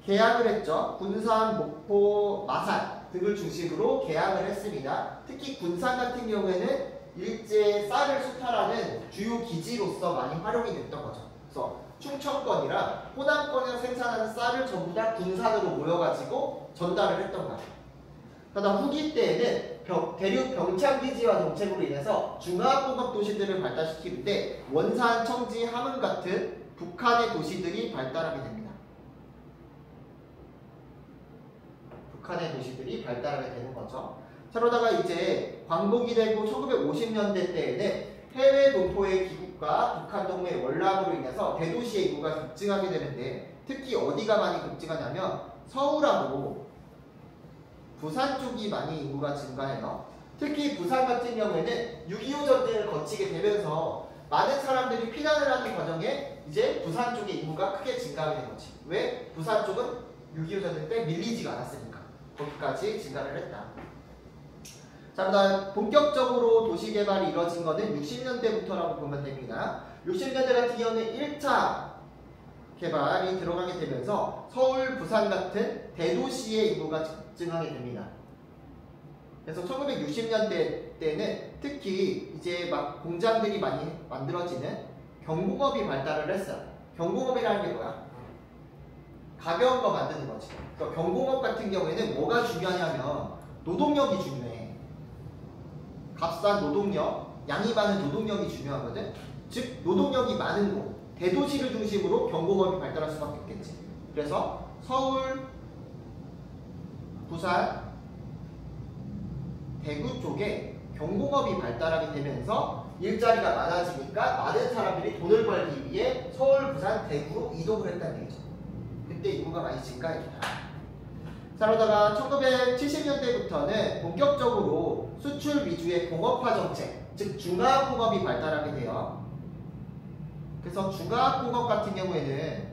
개항을 했죠. 군산, 목포, 마산 등을 중심으로 개항을 했습니다. 특히 군산 같은 경우에는 일제 쌀을 수탈하는 주요 기지로서 많이 활용이 됐던 거죠. 그래서 충청권이랑 호남권에서 생산하는 쌀을 전부 다 군산으로 모여가지고 전달을 했던 거예요. 그러다 후기 때에는 대륙 병창기지화 정책으로 인해서 중화공업 도시들을 발달시키는데, 원산, 청지, 함흥 같은 북한의 도시들이 발달하게 됩니다. 북한의 도시들이 발달하게 되는 거죠. 자, 그러다가 이제 광복이 되고 1950년대 때에는 해외 동포의 귀국과 북한 동맹의 월남으로 인해서 대도시의 인구가 급증하게 되는데, 특히 어디가 많이 급증하냐면 서울하고 부산 쪽이 많이 인구가 증가해요. 특히 부산 같은 경우에는 6.25 전쟁을 거치게 되면서 많은 사람들이 피난을 하는 과정에 이제 부산 쪽의 인구가 크게 증가하게 된 거지. 왜? 부산 쪽은 6.25 전쟁 때 밀리지가 않았으니까 거기까지 증가를 했다. 자, 그다음 본격적으로 도시개발이 이뤄진 거는 60년대부터라고 보면 됩니다. 60년대 같은 경우는 1차 개발이 들어가게 되면서 서울, 부산 같은 대도시의 인구가 증하게 됩니다. 그래서 1960년대 때는 특히 이제 막 공장들이 많이 만들어지는 경공업이 발달을 했어요. 경공업이라는 게 뭐야? 가벼운 거 만드는 거지. 그러니까 경공업 같은 경우에는 뭐가 중요하냐면 노동력이 중요해. 값싼 노동력, 양이 많은 노동력이 중요하거든. 즉 노동력이 많은 곳, 대도시를 중심으로 경공업이 발달할 수밖에 없겠지. 그래서 서울, 부산, 대구 쪽에 경공업이 발달하게 되면서 일자리가 많아지니까 많은 사람들이 돈을 벌기 위해 서울, 부산, 대구로 이동을 했다는 얘기죠. 그때 인구가 많이 증가했다. 자, 그러다가 1970년대부터는 본격적으로 수출 위주의 공업화 정책, 즉 중화공업이 발달하게 돼요. 그래서 중화공업 같은 경우에는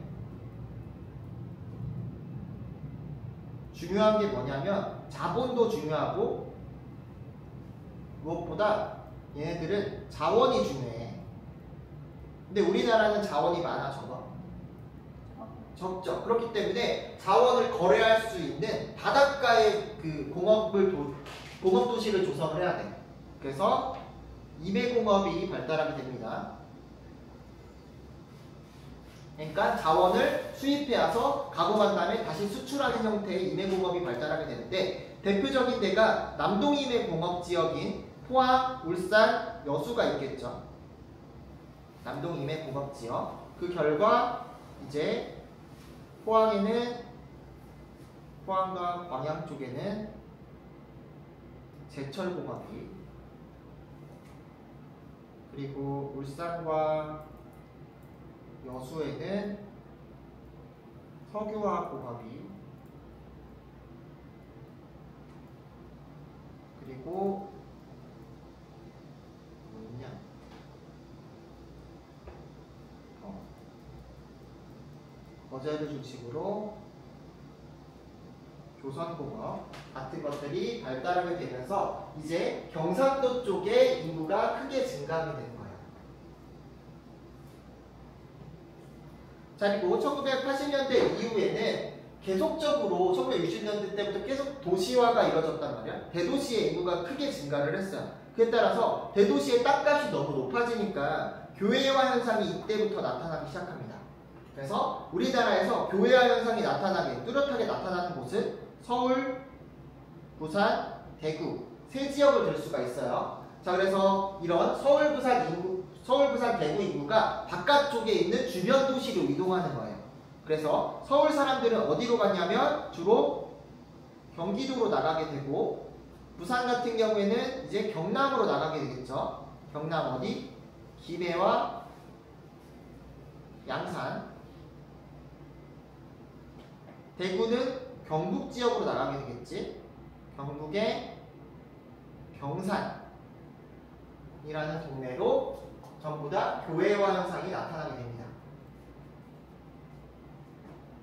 중요한 게 뭐냐면 자본도 중요하고 무엇보다 얘네들은 자원이 중요해. 근데 우리나라는 자원이 많아, 적어? 적죠. 그렇기 때문에 자원을 거래할 수 있는 바닷가의 그 공업도시를 조성을 해야 돼. 그래서 임해공업이 발달하게 됩니다. 그러니까 자원을 수입해와서 가공한 다음에 다시 수출하는 형태의 임해공업이 발달하게 되는데 대표적인 데가 남동임해공업지역인 포항, 울산, 여수가 있겠죠. 남동임해공업지역. 그 결과 이제 포항과 광양 쪽에는 제철공업이, 그리고 울산과 여수에는 석유화공업이, 그리고 뭐였냐? 거제를 중심으로 조선공업 같은 것들이 발달하게 되면서 이제 경상도 쪽의 인구가 크게 증가하게 되는 거예요. 자, 그리고 1980년대 이후에는 계속적으로 1960년대 때부터 계속 도시화가 이루어졌단 말이야. 대도시의 인구가 크게 증가를 했어요. 그에 따라서 대도시의 땅값이 너무 높아지니까 교회화 현상이 이때부터 나타나기 시작합니다. 그래서 우리나라에서 교회화 현상이 뚜렷하게 나타나는 곳은 서울, 부산, 대구 세 지역을 들 수가 있어요. 자, 그래서 이런 서울, 부산, 대구 인구가 바깥쪽에 있는 주변 도시로 이동하는 거예요. 그래서 서울 사람들은 어디로 갔냐면 주로 경기도로 나가게 되고, 부산 같은 경우에는 이제 경남으로 나가게 되겠죠. 경남 어디? 김해와 양산. 대구는 경북 지역으로 나가게 되겠지. 경북의 경산이라는 동네로 전부 다 교회화 현상이 나타나게 됩니다.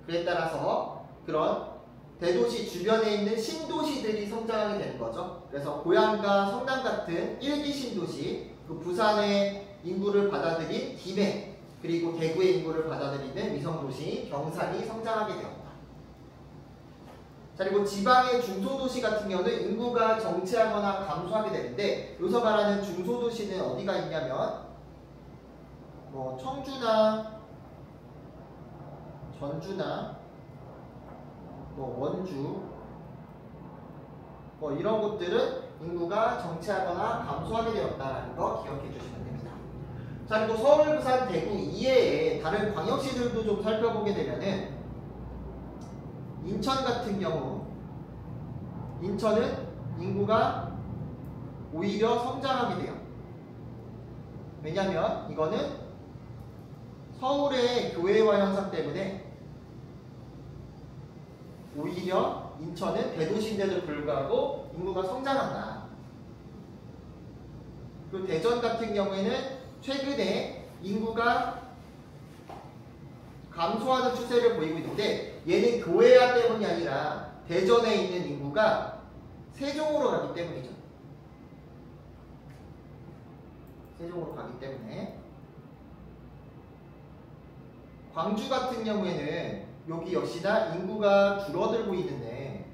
그에 따라서 그런 대도시 주변에 있는 신도시들이 성장하게 되는 거죠. 그래서 고양과 성남 같은 1기 신도시, 그 부산의 인구를 받아들인 김해, 그리고 대구의 인구를 받아들이는 위성도시 경산이 성장하게 되었다. 자, 그리고 지방의 중소도시 같은 경우는 인구가 정체하거나 감소하게 되는데, 여기서 말하는 중소도시는 어디가 있냐면 뭐 청주나 전주나 뭐 원주 뭐 이런 곳들은 인구가 정체하거나 감소하게 되었다는 거 기억해 주시면 됩니다. 자, 그리고 서울, 부산, 대구 이외에 다른 광역시들도 좀 살펴보게 되면은 인천 같은 경우, 인천은 인구가 오히려 성장하게 돼요. 왜냐면 이거는 서울의 교회화 현상 때문에 오히려 인천은 대도시인데도 불구하고 인구가 성장한다. 그리고 대전 같은 경우에는 최근에 인구가 감소하는 추세를 보이고 있는데, 얘는 교회화 때문이 아니라 대전에 있는 인구가 세종으로 가기 때문이죠. 세종으로 가기 때문에 광주 같은 경우에는 여기 역시나 인구가 줄어들고 있는데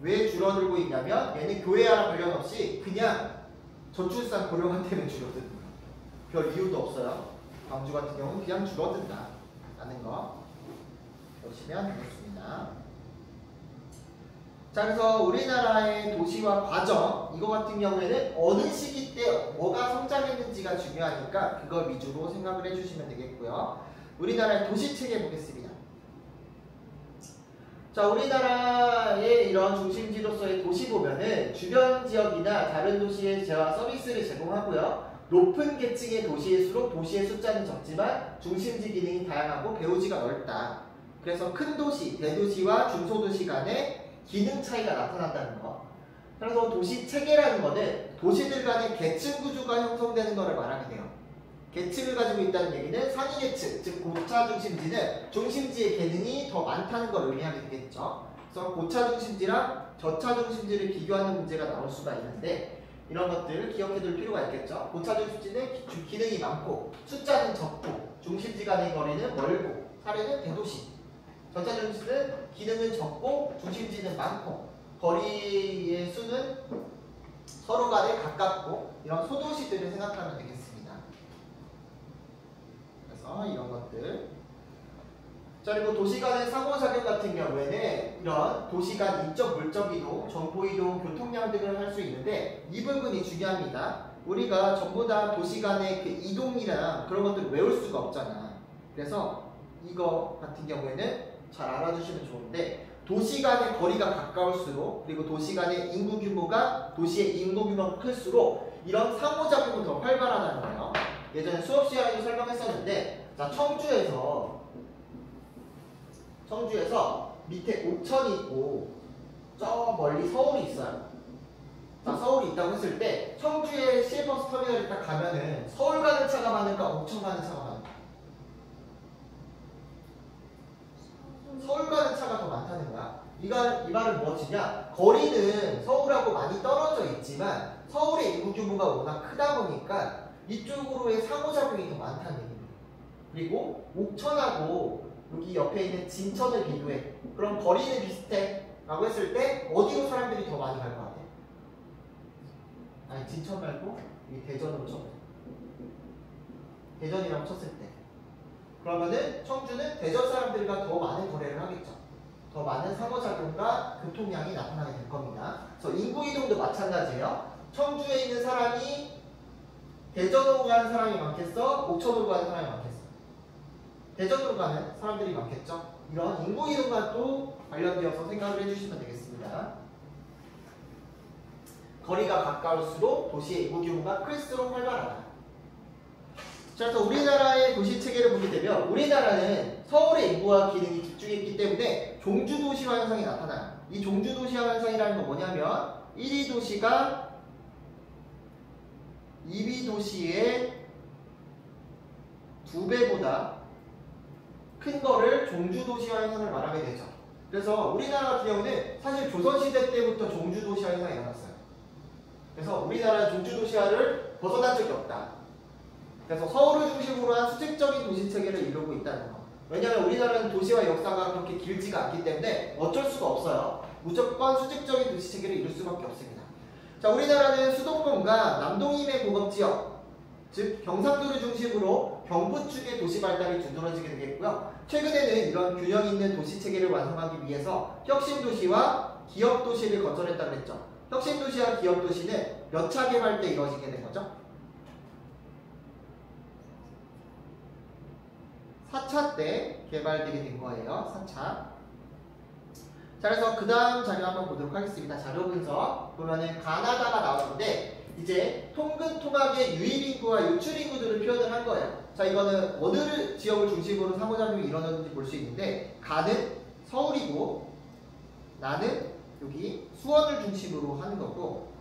왜 줄어들고 있냐면 얘는 교회와 관련 없이 그냥 저출산 고령화 때문에 줄어드는 거예요. 별 이유도 없어요. 광주 같은 경우는 그냥 줄어든다 라는 거 보시면 되겠습니다. 자, 그래서 우리나라의 도시화 과정 이거 같은 경우에는 어느 시기 때 뭐가 성장했는지가 중요하니까 그걸 위주로 생각을 해주시면 되겠고요. 우리나라의 도시체계 보겠습니다. 자, 우리나라의 이런 중심지로서의 도시 보면은 주변 지역이나 다른 도시에 서비스를 제공하고요. 높은 계층의 도시일수록 도시의 숫자는 적지만 중심지 기능이 다양하고 배후지가 넓다. 그래서 큰 도시, 대도시와 중소도시 간의 기능 차이가 나타난다는 거. 그래서 도시 체계라는 거는 도시들 간의 계층 구조가 형성되는 것을 말하게 돼요. 계층을 가지고 있다는 얘기는 상위 계층, 즉 고차 중심지는 중심지의 기능이 더 많다는 걸 의미하게 되겠죠. 그래서 고차 중심지랑 저차 중심지를 비교하는 문제가 나올 수가 있는데 이런 것들을 기억해둘 필요가 있겠죠. 고차 중심지는 기능이 많고 숫자는 적고 중심지 간의 거리는 멀고 사례는 대도시. 저차 중심지는 기능은 적고 중심지는 많고 거리의 수는 서로 간에 가깝고 이런 소도시들을 생각하면 되겠습니다. 그래서 이런 것들. 자, 그리고 도시 간의 상호작용 같은 경우에는 이런 도시 간 인적 물적 이동, 정보 이동, 교통량 등을 할 수 있는데 이 부분이 중요합니다. 우리가 전부 다 도시 간의 그 이동이랑 그런 것들을 외울 수가 없잖아. 그래서 이거 같은 경우에는 잘 알아주시면 좋은데 도시 간의 거리가 가까울수록 그리고 도시 간의 인구 규모가 도시의 인구 규모가 클수록 이런 상호작용이 더 활발하다는 거예요. 예전에 수업 시간에도 설명했었는데 자, 청주에서 밑에 옥천이 있고 저 멀리 서울이 있어요. 자, 서울이 있다고 했을 때 청주에 시외버스 터미널에 딱 가면은 서울 가는 차가 많을까 옥천 가는 차가 많을까? 서울 가는 차가 더 많다는 거야. 이 말은 무엇이냐? 거리는 서울하고 많이 떨어져 있지만 서울의 인구 규모가 워낙 크다 보니까 이쪽으로의 상호작용이 더 많다는 얘기입니다. 그리고 옥천하고 여기 옆에 있는 진천을 비교해. 그럼 거리는 비슷해 라고 했을 때 어디로 사람들이 더 많이 갈 것 같아? 아니, 진천 말고 여기 대전으로 쳐. 대전이라고 쳤을 때 그러면은 청주는 대전 사람들과 더 많은 거래를 하겠죠. 더 많은 상호작용과 교통량이 나타나게 될 겁니다. 그래서 인구이동도 마찬가지예요. 청주에 있는 사람이 대전으로 가는 사람이 많겠어? 옥천으로 가는 사람이 많겠어? 대전으로 가는 사람들이 많겠죠? 이런 인구이동과 또 관련되어서 생각을 해주시면 되겠습니다. 거리가 가까울수록 도시의 인구 규모가 클수록 활발하다. 자, 그래서 우리나라의 도시체계를 보게 되면 우리나라는 서울의 인구와 기능이 집중했기 때문에 종주도시화 현상이 나타나요. 이 종주도시화 현상이라는 건 뭐냐면 1위 도시가 2위 도시의 2배보다 큰 거를 종주도시화 현상을 말하게 되죠. 그래서 우리나라 같은 경우는 사실 조선시대 때부터 종주도시화 현상이 일어났어요. 그래서 우리나라는 종주도시화를 벗어난 적이 없다. 그래서 서울을 중심으로 한 수직적인 도시체계를 이루고 있다는 거. 왜냐하면 우리나라는 도시와 역사가 그렇게 길지가 않기 때문에 어쩔 수가 없어요. 무조건 수직적인 도시체계를 이룰 수밖에 없습니다. 자, 우리나라는 수도권과 남동임의 공업지역, 즉 경상도를 중심으로 경부축의 도시 발달이 두드러지게 되겠고요. 최근에는 이런 균형 있는 도시체계를 완성하기 위해서 혁신도시와 기업도시를 건설했다고 했죠. 혁신도시와 기업도시는 몇 차 개발 때 이루어지게 된 거죠? 4차 때 개발되게 된 거예요. 4차. 자, 그래서 그 다음 자료 한번 보도록 하겠습니다. 자료 분석. 보면은 가나다가 나오는데 이제 통근통학의 유입인구와 유출인구들을 표현을 한 거예요. 자, 이거는 어느 지역을 중심으로 상호작용이 일어나는지 볼 수 있는데 가는 서울이고 나는 여기 수원을 중심으로 하는 거고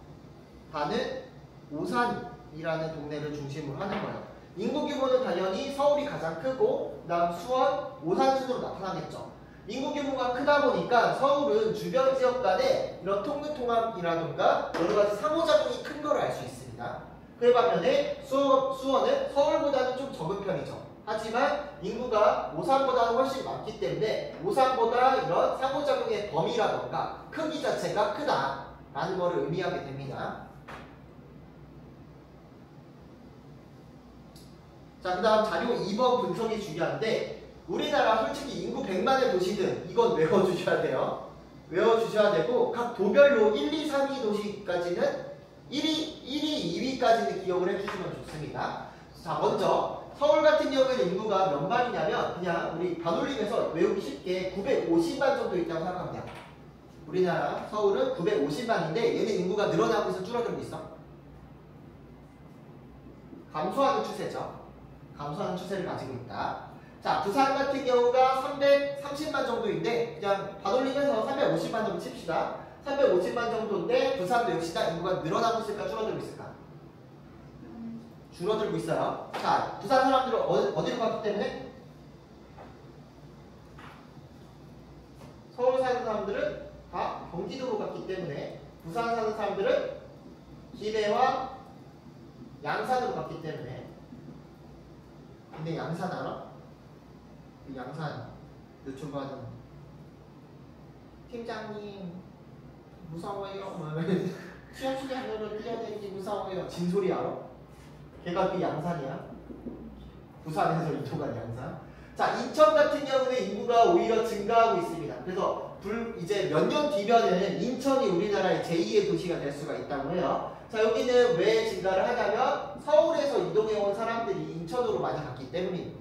다는 오산이라는 동네를 중심으로 하는 거예요. 인구 규모는 당연히 서울이 가장 크고 그다음 수원, 오산 순으로 나타나겠죠. 인구 규모가 크다 보니까 서울은 주변 지역 간에 이런 통근통학이라든가 여러 가지 상호작용이 큰 걸 알 수 있습니다. 그에 반면에 수원은 서울보다는 좀 적은 편이죠. 하지만 인구가 오산보다는 훨씬 많기 때문에 오산보다 이런 상호작용의 범위라던가 크기 자체가 크다라는 것을 의미하게 됩니다. 자, 그 다음 자료 2번 분석이 중요한데 우리나라 솔직히 인구 100만의 도시는 이건 외워주셔야 돼요. 외워주셔야 되고 각 도별로 1, 2, 3, 2 도시까지는 1위, 2위까지는 기억을 해주시면 좋습니다. 자, 먼저 서울 같은 경우에는 인구가 몇 만이냐면 그냥 우리 반올림에서 외우기 쉽게 950만 정도 있다고 생각하면 돼요. 우리나라 서울은 950만인데 얘는 인구가 늘어나고 있어 줄어들고 있어? 감소하는 추세죠. 감소하는 추세를 가지고 있다. 자, 부산 같은 경우가 330만 정도인데 그냥 반올림에서 350만 정도 칩시다. 350만 정도인데 부산도 역시나 인구가 늘어나고 있을까 줄어들고 있을까? 줄어들고 있어요. 자, 부산 사람들은 어디로 갔기 때문에? 서울 사는 사람들은 다 경기도로 갔기 때문에 부산 사는 사람들은 김해와 양산으로 갔기 때문에. 근데 양산 알아? 그 양산 유튜브 하는 팀장님 무서워요. 취업시간으로 뛰어내기 무서워요. 진소리 알아? 걔가 그 양산이야. 부산에서 이동한 양산. 자, 인천 같은 경우는 인구가 오히려 증가하고 있습니다. 그래서 이제 몇 년 뒤면은 인천이 우리나라의 제2의 도시가 될 수가 있다고 해요. 자, 여기는 왜 증가를 하냐면 서울에서 이동해온 사람들이 인천으로 많이 갔기 때문입니다.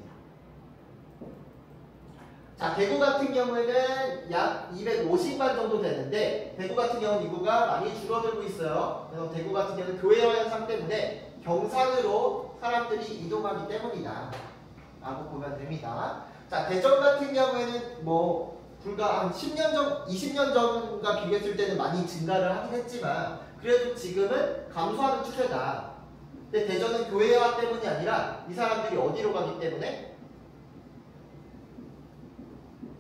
자, 대구 같은 경우에는 약 250만 정도 되는데 대구 같은 경우는 인구가 많이 줄어들고 있어요. 그래서 대구 같은 경우는 교외화 현상 때문에 경산으로 사람들이 이동하기 때문이다 라고 보면 됩니다. 자, 대전 같은 경우에는 뭐 불과 한 10년 전, 20년 전과 비교했을 때는 많이 증가를 하긴 했지만 그래도 지금은 감소하는 추세다. 근데 대전은 교외화 때문이 아니라 이 사람들이 어디로 가기 때문에?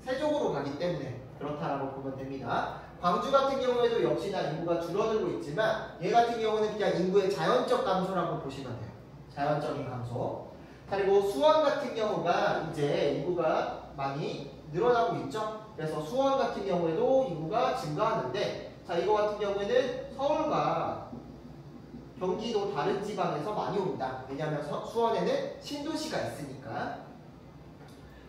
세종으로 가기 때문에 그렇다라고 보면 됩니다. 광주 같은 경우에도 역시나 인구가 줄어들고 있지만 얘 같은 경우는 그냥 인구의 자연적 감소라고 보시면 돼요. 자연적인 감소. 그리고 수원 같은 경우가 이제 인구가 많이 늘어나고 있죠. 그래서 수원 같은 경우에도 인구가 증가하는데 자, 이거 같은 경우에는 서울과 경기도 다른 지방에서 많이 옵니다. 왜냐하면 수원에는 신도시가 있으니까.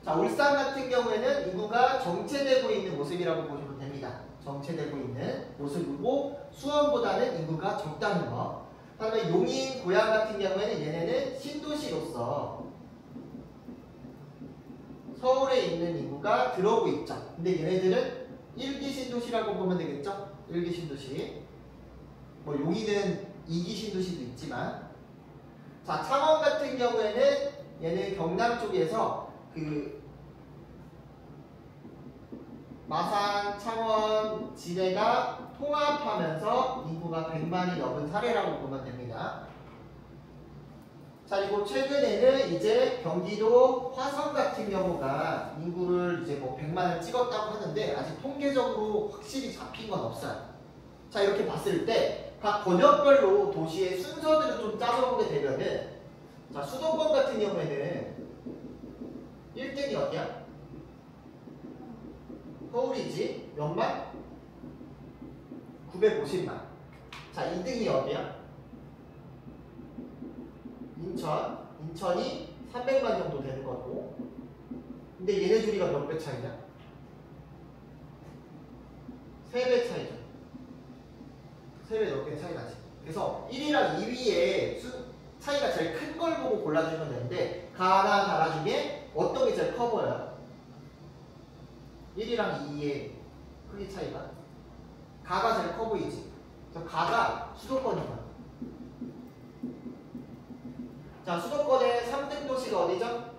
자, 울산 같은 경우에는 인구가 정체되고 있는 모습이라고 보시면 됩니다. 정체되고 있는 모습이고 수원보다는 인구가 적다는 거. 다음에 용인, 고양 같은 경우에는 얘네는 신도시로서 서울에 있는 인구가 들어오고 있죠. 근데 얘네들은 1기 신도시라고 보면 되겠죠? 1기 신도시. 뭐 용인은 2기 신도시도 있지만 자, 창원 같은 경우에는 얘는 경남 쪽에서 그 마산, 창원, 진해가 통합하면서 인구가 100만이 넘은 사례라고 보면 됩니다. 자, 그리고 최근에는 이제 경기도 화성 같은 경우가 인구를 이제 뭐 100만을 찍었다고 하는데 아직 통계적으로 확실히 잡힌 건 없어요. 자, 이렇게 봤을 때 각 권역별로 도시의 순서들을 좀 짜져보게 되면은 자, 수도권 같은 경우에는 1등이 어디야? 서울이지. 몇만? 950만. 자, 2등이 어디야? 인천. 인천이 300만 정도 되는 거고. 근데 얘네 둘이가 몇 배 차이냐? 3배 차이죠. 3배 넘게 차이 나지. 그래서 1위랑 2위의 차이가 제일 큰 걸 보고 골라주시면 되는데 가나 다나 중에 어떤 게 제일 커 보여요? 1위랑 2위의 크기 차이가? 가가 제일 커 보이지? 그래서 가가 수도권인 거야. 자, 수도권의 3등 도시가 어디죠?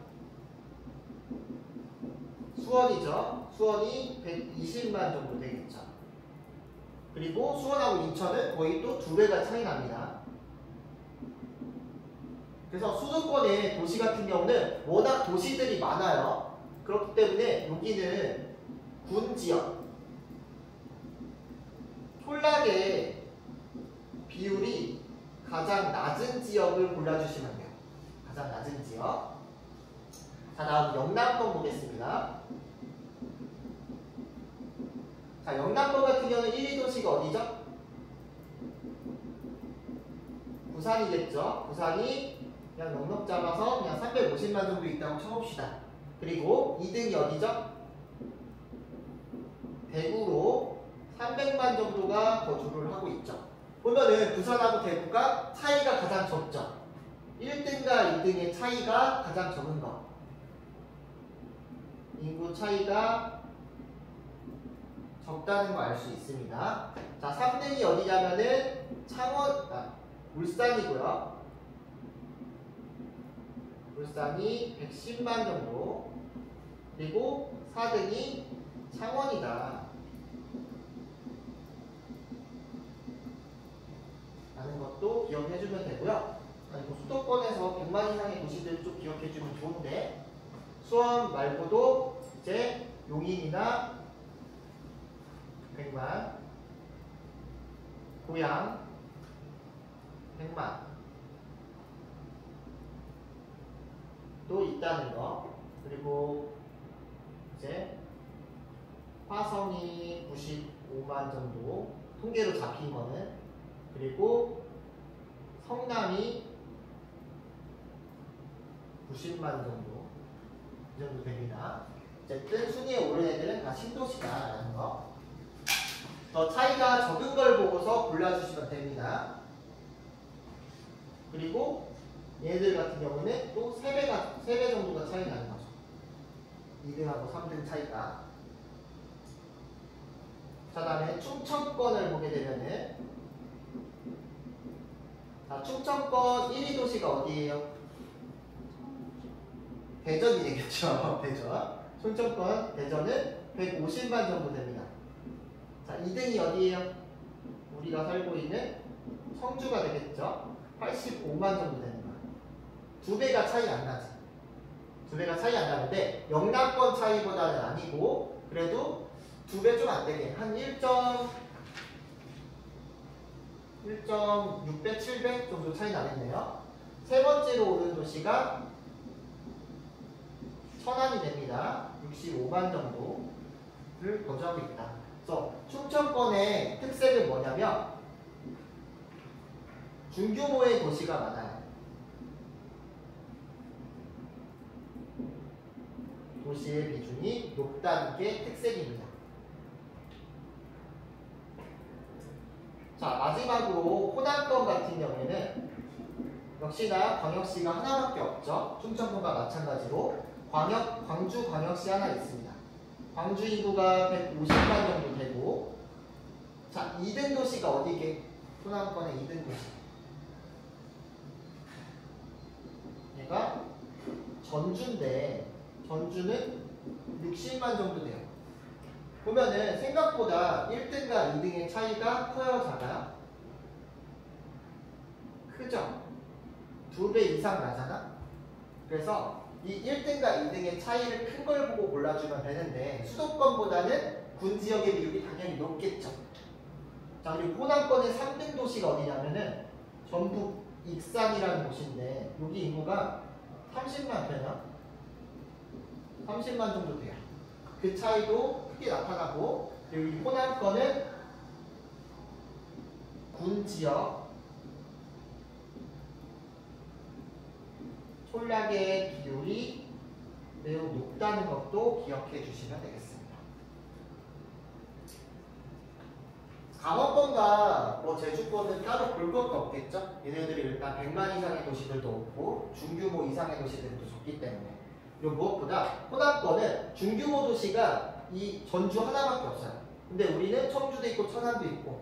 수원이죠. 수원이 120만 정도 되겠죠. 그리고 수원하고 인천은 거의 또 2배가 차이 납니다. 그래서 수도권의 도시 같은 경우는 워낙 도시들이 많아요. 그렇기 때문에 여기는 군 지역, 촌락의 비율이 가장 낮은 지역을 골라주시면 돼요. 가장 낮은 지역. 자, 다음 영남권 보겠습니다. 자, 영남권 같은 경우는 1위 도시가 어디죠? 부산이겠죠. 부산이 그냥 넉넉 잡아서 그냥 350만 정도 있다고 쳐봅시다. 그리고 2등이 어디죠? 대구로 300만 정도가 거주를 하고 있죠. 보면은 부산하고 대구가 차이가 가장 적죠. 1등과 2등의 차이가 가장 적은 거. 인구 차이가 적다는 거 알 수 있습니다. 자, 3등이 어디냐면은 울산이고요. 울산이 110만 정도. 그리고 4등이 창원이다 라는 것도 기억해주면 되고요. 그리고 수도권에서 100만 이상의 도시들 좀 기억해주면 좋은데, 수원 말고도 이제 용인이나 100만, 고양 100만 또 있다는 거. 그리고 이제 화성이 95만 정도 통계로 잡힌 거는, 그리고 성남이 90만 정도, 이 정도 됩니다. 어쨌든 순위에 오른 애들은 다 신도시다라는 거. 더 차이가 적은 걸 보고서 골라주시면 됩니다. 그리고 얘들 같은 경우는 또 3배 정도가 차이 나는 거죠. 2등하고 3등 차이가. 자, 다음에 충청권을 보게 되면은, 자, 충청권 1위 도시가 어디예요? 대전이 되겠죠. 대전. 충청권 대전은 150만 정도 됩니다. 자, 2등이 어디예요? 우리가 살고 있는 청주가 되겠죠. 85만 정도 되는 거예요. 2배가 차이 안 나죠. 2배가 차이 안 나는데 영남권 차이보다는 아니고 그래도 2배 좀 안 되게 한 1.6배, 7배 정도 차이 나겠네요. 세 번째로 오른 도시가 천안이 됩니다. 65만 정도를 거주하고 있다. 그래서 충청권의 특색은 뭐냐면 중규모의 도시가 많아요. 도시의 비중이 높다는 게 특색입니다. 자, 마지막으로 호남권 같은 경우에는 역시나 광역시가 하나밖에 없죠. 충청권과 마찬가지로 광주광역시 하나 있습니다. 광주 인구가 150만 정도 되고, 자, 2등 도시가 어디게? 호남권의 2등 도시. 얘가 전주인데 전주는 60만 정도 돼요. 보면은 생각보다 1등과 2등의 차이가 커요, 작아요? 크죠? 2배 이상 나잖아? 그래서 이 1등과 2등의 차이를 큰 걸 보고 골라주면 되는데 수도권보다는 군 지역의 비율이 당연히 높겠죠. 자, 그리고 호남권의 3등 도시가 어디냐면은 전북 익산이라는 곳인데 여기 인구가 30만 되나? 30만 정도 돼요. 그 차이도 크게 나타나고, 그리고 이 호남권은 군 지역 총량의 비율이 매우 높다는 것도 기억해 주시면 되겠습니다. 강원권과 제주권은 따로 볼 것도 없겠죠? 얘네들이 일단 100만 이상의 도시들도 없고 중규모 이상의 도시들도 적기 때문에. 그리고 무엇보다 호남권은 중규모 도시가 이 전주 하나밖에 없어요. 근데 우리는 청주도 있고 천안도 있고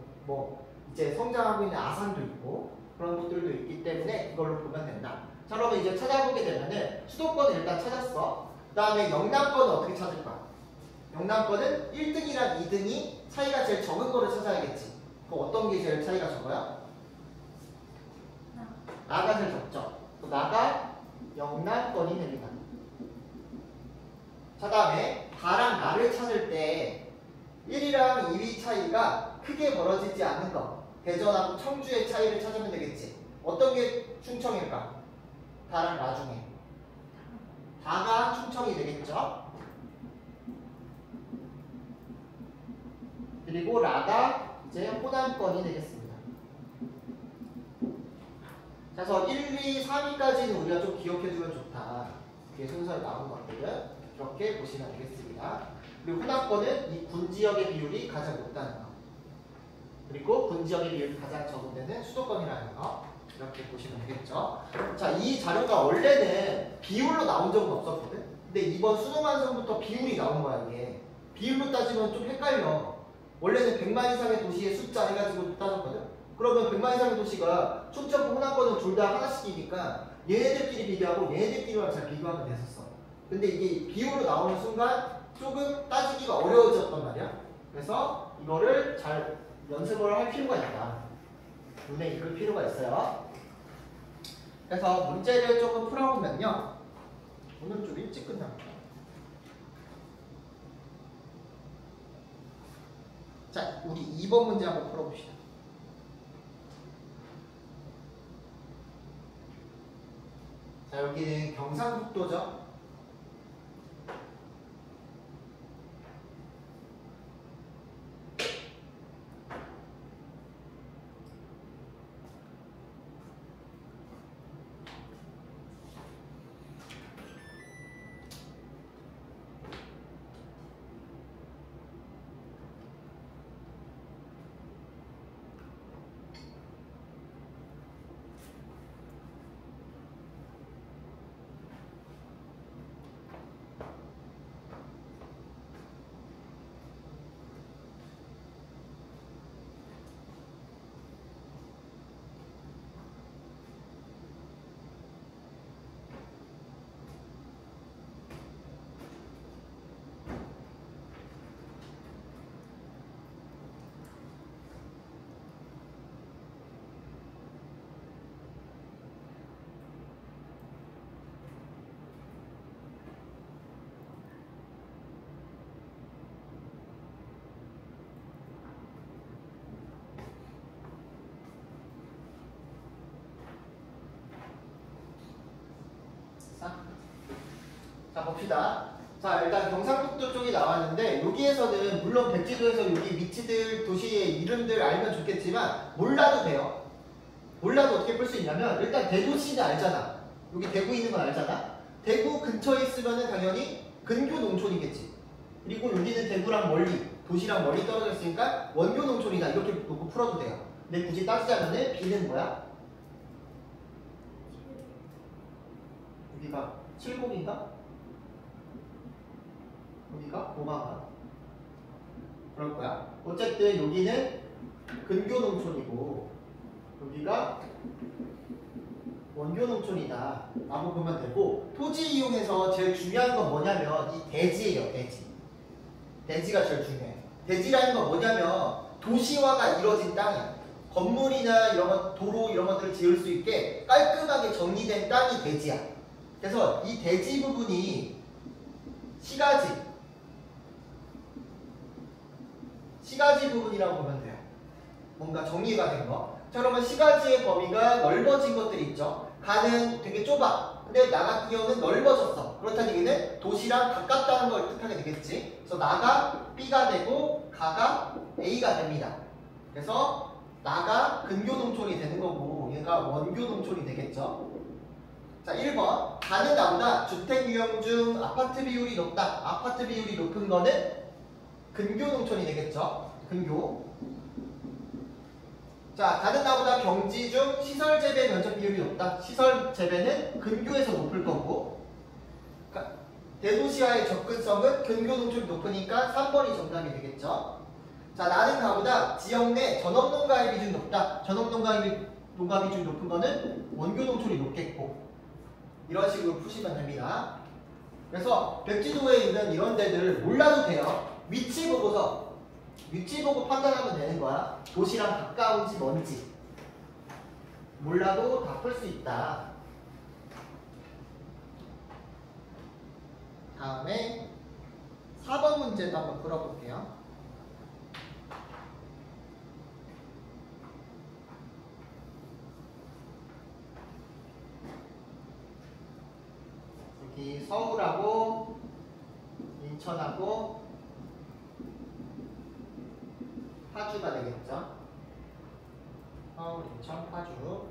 이제 성장하고 있는 아산도 있고 그런 곳들도 있기 때문에 그걸로 보면 된다. 자, 그러면 이제 찾아보게 되면은 수도권을 일단 찾았어. 그 다음에 영남권은 어떻게 찾을까? 영남권은 1등이랑 2등이 차이가 제일 적은 거를 찾아야겠지. 그럼 어떤 게 제일 차이가 적어요? 나가 제일 적죠. 나가 영남권이 됩니다. 자, 다음에 다랑 나를 찾을 때 1위랑 2위 차이가 크게 벌어지지 않는 거. 대전하고 청주의 차이를 찾으면 되겠지. 어떤 게 충청일까? 다랑 나 중에 다가 충청이 되겠죠. 그리고 라가 이제 호남권이 되겠습니다. 그래서 1, 2, 3위까지는 우리가 좀 기억해두면 좋다. 뒤에 순서에 나온 것들은 그렇게 보시면 되겠습니다. 그리고 호남권은 이 군지역의 비율이 가장 높다는 거. 그리고 군지역의 비율이 가장 적은 데는 수도권이라는 거. 이렇게 보시면 되겠죠. 자, 이 자료가 원래는 비율로 나온 적은 없었거든. 근데 이번 수능 완성부터 비율이 나온 거야, 이게. 비율로 따지면 좀 헷갈려. 원래는 100만 이상의 도시의 숫자 해가지고 따졌거든. 그러면 100만 이상의 도시가 충청권, 호남권은 둘 다 하나씩이니까 얘네들끼리 비교하고 얘네들끼리만 잘 비교하면 됐었어. 근데 이게 비율로 나오는 순간 조금 따지기가 어려워졌단 말이야. 그래서 이거를 잘 연습을 할 필요가 있다. 눈에 익을 필요가 있어요. 그래서 문제를 조금 풀어보면요. 오늘 좀 일찍 끝납니다. 자, 우리 2번 문제 한번 풀어봅시다. 자, 여기는 경상북도죠. 자, 봅시다. 자, 일단 경상북도 쪽이 나왔는데 여기에서는 물론 백지도에서 여기 위치들 도시의 이름들 알면 좋겠지만 몰라도 돼요. 몰라도 어떻게 풀 수 있냐면 일단 대도시는 알잖아. 여기 대구 있는 건 알잖아. 대구 근처에 있으면은 당연히 근교 농촌이겠지. 그리고 여기는 대구랑 멀리, 도시랑 멀리 떨어져 있으니까 원교 농촌이다. 이렇게 놓고 풀어도 돼요. 근데 굳이 따지자면은 B는 뭐야? 여기가 70인가? 여기가 5만원. 그럴 거야. 어쨌든 여기는 근교 농촌이고 여기가 원교 농촌이다 라고 보면 되고, 토지 이용해서 제일 중요한 건 뭐냐면 이 대지예요. 대지가 제일 중요해. 대지라는 건 뭐냐면 도시화가 이루어진 땅이야. 건물이나 이런 것, 도로 이런 것들을 지을 수 있게 깔끔하게 정리된 땅이 대지야. 그래서 이 대지 부분이 시가지 부분이라고 보면 돼요. 뭔가 정리가 된 거. 자, 그러면 시가지의 범위가 넓어진 것들이 있죠. 가는 되게 좁아. 근데 나 같은 경우는 넓어졌어. 그렇다는 얘기는 도시랑 가깝다는 걸 뜻하게 되겠지. 그래서 나가 B가 되고 가가 A가 됩니다. 그래서 나가 근교농촌이 되는 거고 얘가 원교농촌이 되겠죠. 자, 1번. 가는 나보다 주택 유형 중 아파트 비율이 높다. 아파트 비율이 높은 거는 근교농촌이 되겠죠. 근교. 자, 가는 나보다 경지 중 시설 재배 면적 비율이 높다. 시설 재배는 근교에서 높을 거고, 대도시와의 접근성은 근교농촌이 높으니까 3번이 정답이 되겠죠. 자, 나는 가보다 지역 내 전업농가의 비중이 높다. 전업농가 비중이 높은 거는 원교농촌이 높겠고, 이런 식으로 푸시면 됩니다. 그래서 백지도에 있는 이런 데들 몰라도 돼요. 위치 보고 판단하면 되는 거야. 도시랑 가까운지 먼지 몰라도 다 풀 수 있다. 다음에 4번 문제도 한번 풀어볼게요. 이 서울하고 인천하고 파주가 되겠죠. 서울, 인천, 파주.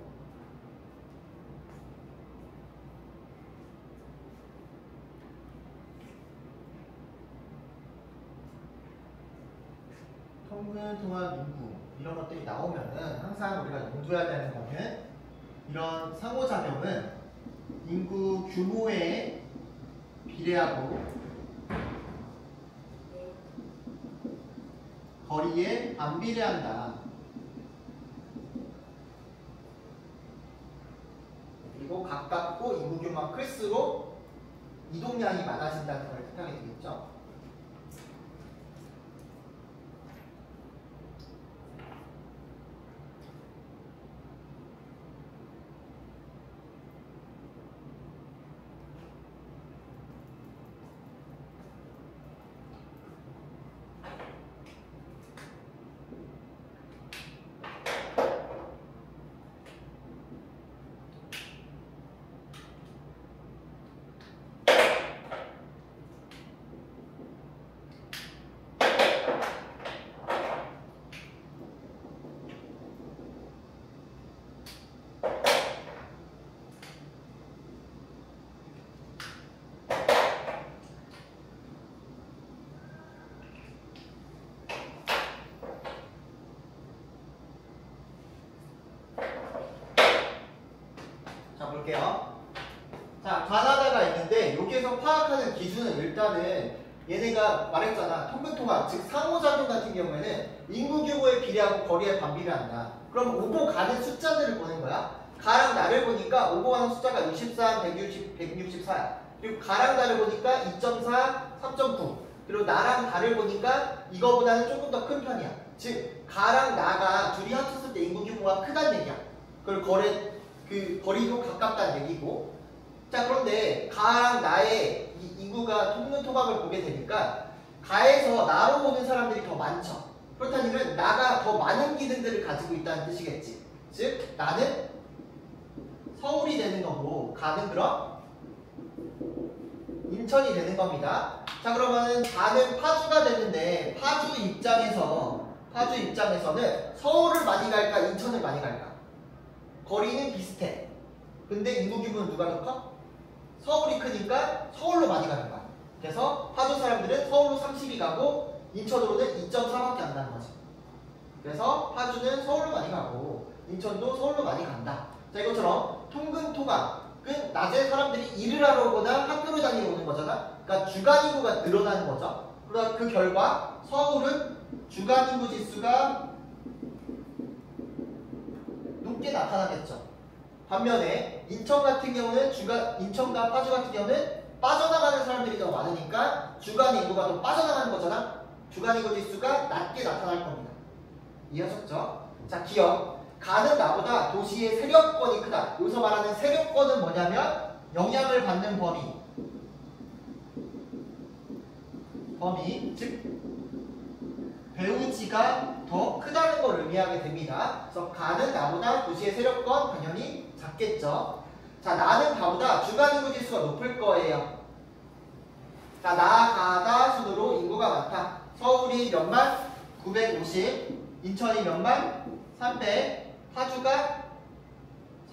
통근, 통합, 인구 이런 것들이 나오면은 항상 우리가 염두해야 되는 거는 이런 상호작용은 인구 규모에 비례하고 거리에 안 비례한다. 그리고 가깝고 인구 규모가 클수록 이동량이 많아진다는 걸 뜻하게 되겠죠. 볼게요. 자, 가나다가 있는데 여기에서 파악하는 기준은 일단은 얘네가 말했잖아. 통근통합, 즉 상호작용 같은 경우에는 인구 규모에 비례하고 거리에 반비례한다. 그럼 오고 가는 숫자들을 보는 거야. 가랑 나를 보니까 오고 가는 숫자가 63, 160, 164야. 그리고 가랑 나를 보니까 2.4, 3.9. 그리고 나랑 달을 보니까 이거보다는 조금 더 큰 편이야. 즉 가랑 나가 둘이 합쳤을 때 인구 규모가 크다는 얘기야. 그리고 거리도 가깝다는 얘기고. 자, 그런데 가랑 나의 인구가 통근통합을 보게 되니까 가에서 나로 보는 사람들이 더 많죠. 그렇다면 나가 더 많은 기능들을 가지고 있다는 뜻이겠지. 즉 나는 서울이 되는 거고 가는 그럼 인천이 되는 겁니다. 자, 그러면은 가는 파주가 되는데 파주 입장에서는 서울을 많이 갈까 인천을 많이 갈까? 거리는 비슷해. 근데 인구 규모는 누가 더 커? 서울이 크니까 서울로 많이 가는 거야. 그래서 파주 사람들은 서울로 30이 가고 인천으로는 2.4밖에 안 가는 거지. 그래서 파주는 서울로 많이 가고 인천도 서울로 많이 간다. 자, 이것처럼 통근통합은 낮에 사람들이 일을 하러 오거나 학교를 다니러 오는 거잖아. 그러니까 주간 인구가 늘어나는 거죠. 그러다 그 결과 서울은 주간 인구 지수가 높게 나타나겠죠. 반면에 인천 같은 경우는 인천과 파주 같은 경우는 빠져나가는 사람들이 더 많으니까 주간 인구가 더 빠져나가는 거잖아. 주간 인구 지수가 낮게 나타날 겁니다. 이해하셨죠? 자, 기억. 가는 나보다 도시의 세력권이 크다. 여기서 말하는 세력권은 뭐냐면 영향을 받는 범위, 즉 배우지가 더 크다는 걸 의미하게 됩니다. 그래서 가는 나보다 도시의 세력권 당연히 작겠죠. 자, 나는 가보다 주간 인구 지수가 높을 거예요. 자, 나가다 순으로 인구가 많다. 서울이 몇만? 950. 인천이 몇만? 300. 파주가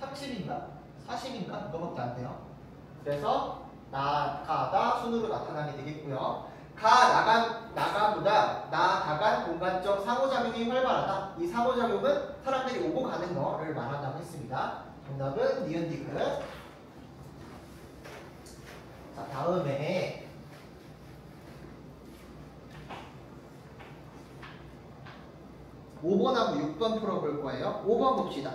30인가? 40인가? 그거밖에 안 돼요. 그래서 나가다 순으로 나타나게 되겠고요. 나가보다 나가간 공간적 상호작용이 활발하다. 이 상호작용은 사람들이 오고 가는 거를 말한다고 했습니다. 정답은 니은디귿. 자, 다음에 5번하고 6번 풀어볼 거예요. 5번 봅시다.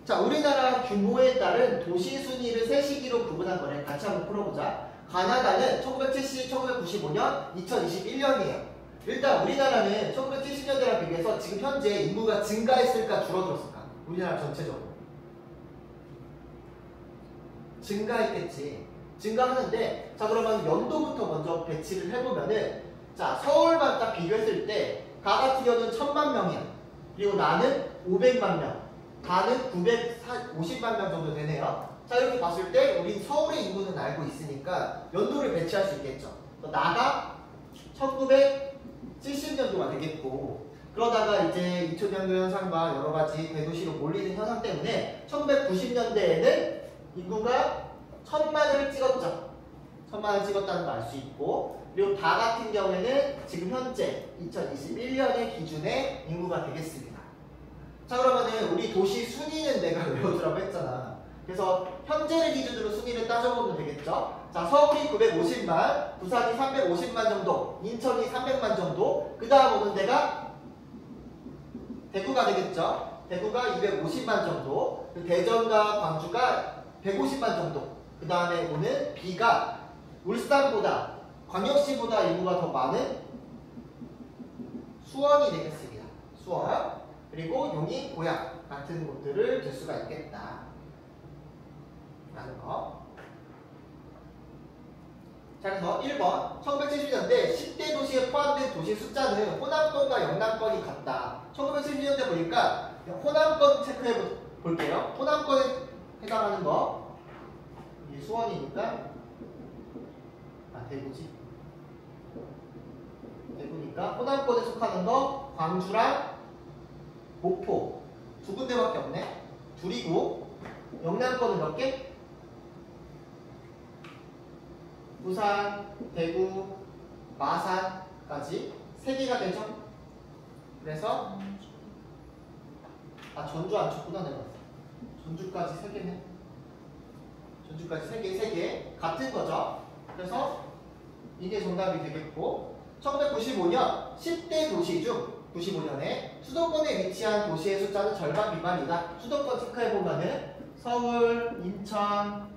자, 우리나라 규모에 따른 도시 순위를 세 시기로 구분한 거를 같이 한번 풀어보자. 가나다는 1970, 1995년, 2021년이에요. 일단 우리나라는 1970년대랑 비교해서 지금 현재 인구가 증가했을까 줄어들었을까? 우리나라 전체적으로 증가했겠지. 증가하는데, 자, 그러면 연도부터 먼저 배치를 해보면은, 자, 서울만 딱 비교했을 때 가 같은 경우는 1000만 명이야. 그리고 나는 500만 명, 다는 950만 명 정도 되네요. 자, 이렇게 봤을 때 우린 서울의 인구는 알고 있으니까 연도를 배치할 수 있겠죠. 나가 1970년도가 되겠고, 그러다가 이제 2000년도 현상과 여러 가지 대도시로 몰리는 현상 때문에 1990년대에는 인구가 1000만을 찍었죠. 1000만을 찍었다는 걸 알 수 있고, 그리고 다 같은 경우에는 지금 현재 2021년의 기준의 인구가 되겠습니다. 자, 그러면은 우리 도시 순위는 내가 외워주라고 했잖아. 그래서 현재를 기준으로 순위를 따져보면 되겠죠. 자, 서울이 950만, 부산이 350만 정도, 인천이 300만 정도, 그 다음 오는 데가 대구가 되겠죠. 대구가 250만 정도, 대전과 광주가 150만 정도, 그 다음에 오는 B가 울산보다, 광역시보다 인구가 더 많은 수원이 되겠습니다. 수원, 그리고 용인, 고양 같은 곳들을 들 수가 있겠다 라는 거. 자, 그래서 1번 1970년대 10대 도시에 포함된 도시 숫자는 호남권과 영남권이 같다. 1970년대 보니까 호남권 체크해 볼게요. 호남권에 해당하는 거 이게 수원이니까 대구지. 대구니까 호남권에 속하는 거 광주랑 목포 두 군데밖에 없네. 둘이고, 영남권은 몇 개? 부산, 대구, 마산까지 3개가 되죠. 그래서 전주 안 쳤구나 내가. 전주까지 3개네. 전주까지 3개 같은 거죠. 그래서 이게 정답이 되겠고, 1995년 10대 도시 중 95년에 수도권에 위치한 도시의 숫자는 절반 미만이다. 수도권 체크해보면은 서울, 인천,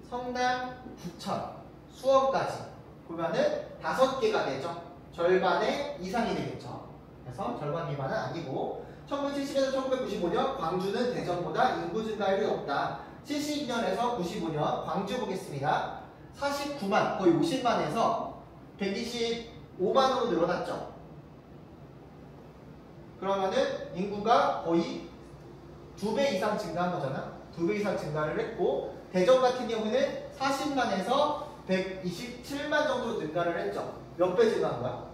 성남, 부천, 수원까지 보면은 5개가 되죠. 절반의 이상이 되겠죠. 그래서 절반 미만은 아니고, 1970에서 1995년 광주는 대전보다 인구 증가율이 높다. 72년에서 95년 광주 보겠습니다. 49만, 거의 50만에서 125만으로 늘어났죠. 그러면은 인구가 거의 2배 이상 증가한 거잖아. 2배 이상 증가를 했고, 대전 같은 경우는 40만에서 127만 정도로 증가를 했죠. 몇 배 증가한 거야?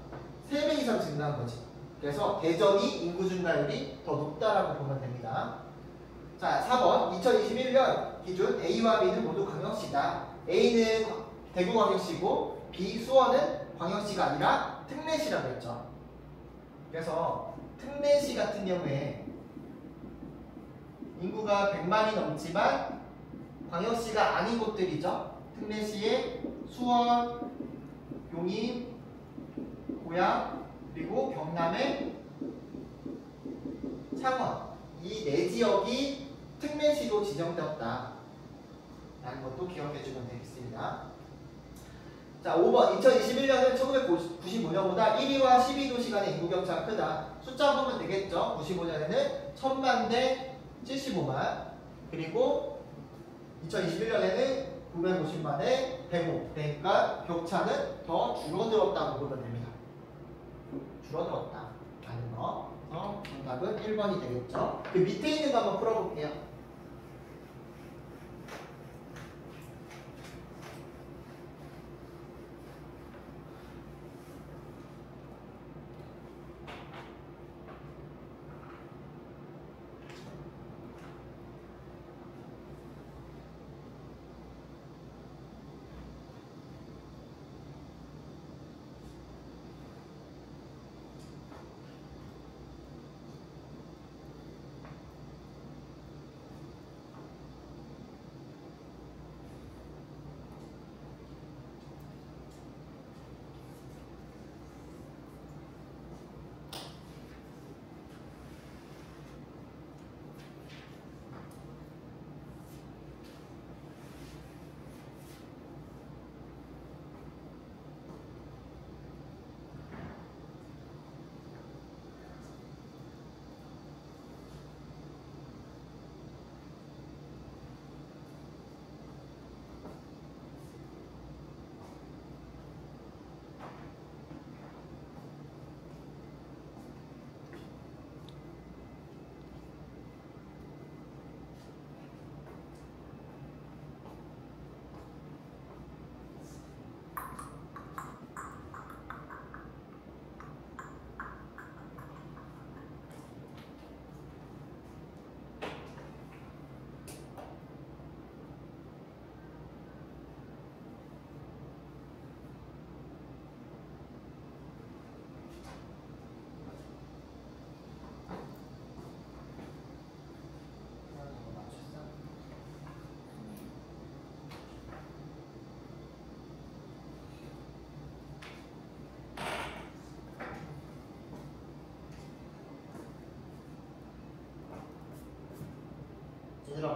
3배 이상 증가한 거지. 그래서 대전이 인구 증가율이 더 높다라고 보면 됩니다. 자, 4번 2021년 기준 A와 B는 모두 광역시다. A는 대구광역시고 B 수원은 광역시가 아니라 특례시라고 했죠. 그래서 특례시 같은 경우에 인구가 100만이 넘지만 광역시가 아닌 곳들이죠. 특례시에 수원, 용인, 고양, 그리고 경남의 창원, 이 4지역이 특례시로 지정되었다 라는 것도 기억해주면 되겠습니다. 자, 5번 2021년은 1995년보다 1위와 12도시 간의 인구격차가 크다. 숫자 보면 되겠죠. 95년에는 1000만 대 75만, 그리고 2021년에는 950만에 105. 그러니까 격차는 더 줄어들었다고 보면 됩니다. 줄어들었다 라는 거. 그래서 정답은 1번이 되겠죠. 그 밑에 있는 거 한번 풀어볼게요.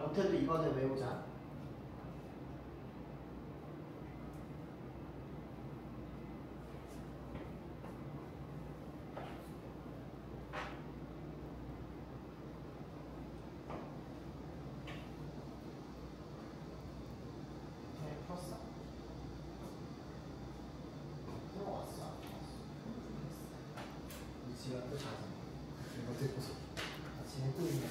못해도 이거는 외우자. 지가 또 자주 이거 듣고서 아침에 또 있습니다.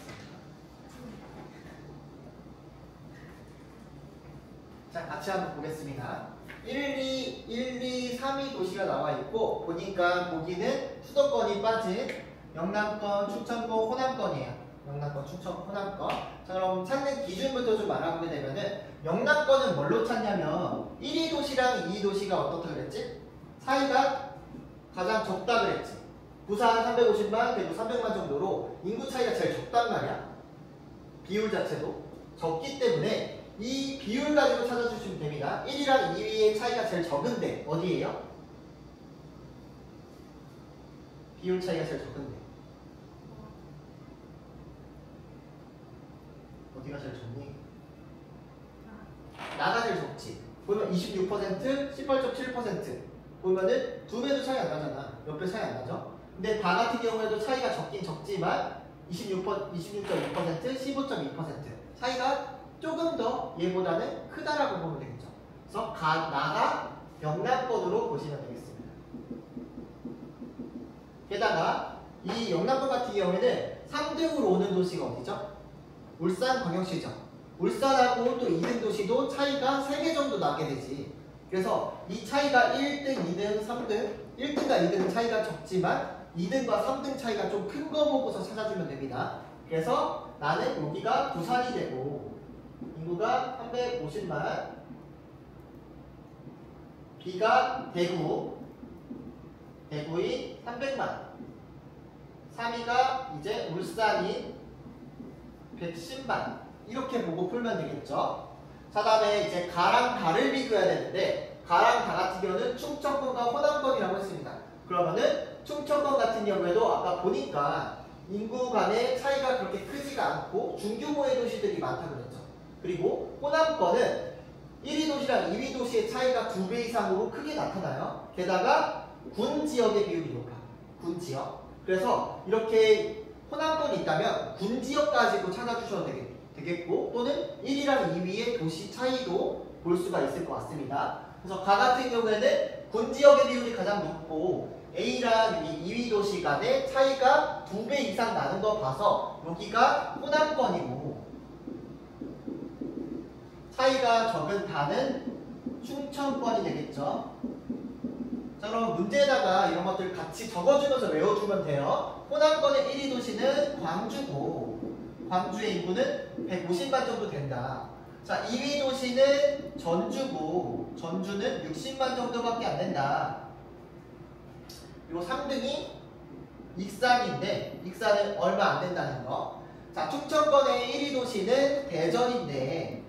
자, 같이 한번 보겠습니다. 1, 2, 3위 도시가 나와 있고 보니까 거기는 수도권이 빠진 영남권, 충청권, 호남권이에요. 영남권, 충청, 호남권. 자, 그럼 찾는 기준부터 좀 알아보게 되면은 영남권은 뭘로 찾냐면 1위 도시랑 2위 도시가 어떻다 그랬지? 사이가 가장 적다 그랬지. 부산 350만, 대구 300만 정도로 인구 차이가 제일 적단 말이야. 비율 자체도 적기 때문에 이 비율 가지고 찾아주시면 됩니다. 1위랑 2위의 차이가 제일 적은데 어디예요? 비율 차이가 제일 적은데 어디가 제일 적니? 나가 제일 적지. 보면 26%, 18.7% 보면은 2배도 차이 안 나잖아. 몇 배 차이 안 나죠? 근데 다 같은 경우에도 차이가 적긴 적지만 26.2%, 15.2% 차이가 조금 더 얘보다는 크다라고 보면 되겠죠. 그래서 나가 영남권으로 보시면 되겠습니다. 게다가 이 영남권 같은 경우에는 3등으로 오는 도시가 어디죠? 울산광역시죠. 울산하고 또 2등 도시도 차이가 3개 정도 나게 되지. 그래서 이 차이가 1등, 2등, 3등 1등과 2등은 차이가 적지만 2등과 3등 차이가 좀 큰 거 보고서 찾아주면 됩니다. 그래서 나는 여기가 부산이 되고 인구가 350만, B가 대구인 300만, 3위가 이제 울산인 110만 이렇게 보고 풀면 되겠죠. 자, 다음에 이제 가랑 다를 비교해야 되는데 가랑 다 같은 경우는 충청권과 호남권이라고 했습니다. 그러면은 충청권 같은 경우에도 아까 보니까 인구 간의 차이가 그렇게 크지가 않고 중규모의 도시들이 많다고 그랬죠. 그리고 호남권은 1위 도시랑 2위 도시의 차이가 2배 이상으로 크게 나타나요. 게다가 군 지역의 비율이 높아. 군 지역. 그래서 이렇게 호남권이 있다면 군 지역 가지고 찾아주셔도 되겠고 또는 1위랑 2위의 도시 차이도 볼 수가 있을 것 같습니다. 그래서 가 같은 경우에는 군 지역의 비율이 가장 높고 A랑 2위 도시 간의 차이가 2배 이상 나는 거 봐서 여기가 호남권이고 차이가 적은 다는 충청권이 되겠죠. 자, 그럼 문제에다가 이런 것들 같이 적어주면서 외워주면 돼요. 호남권의 1위 도시는 광주고 광주의 인구는 150만 정도 된다. 자, 2위 도시는 전주고 전주는 60만 정도밖에 안 된다. 그리고 3등이 익산인데 익산은 얼마 안 된다는 거. 자, 충청권의 1위 도시는 대전인데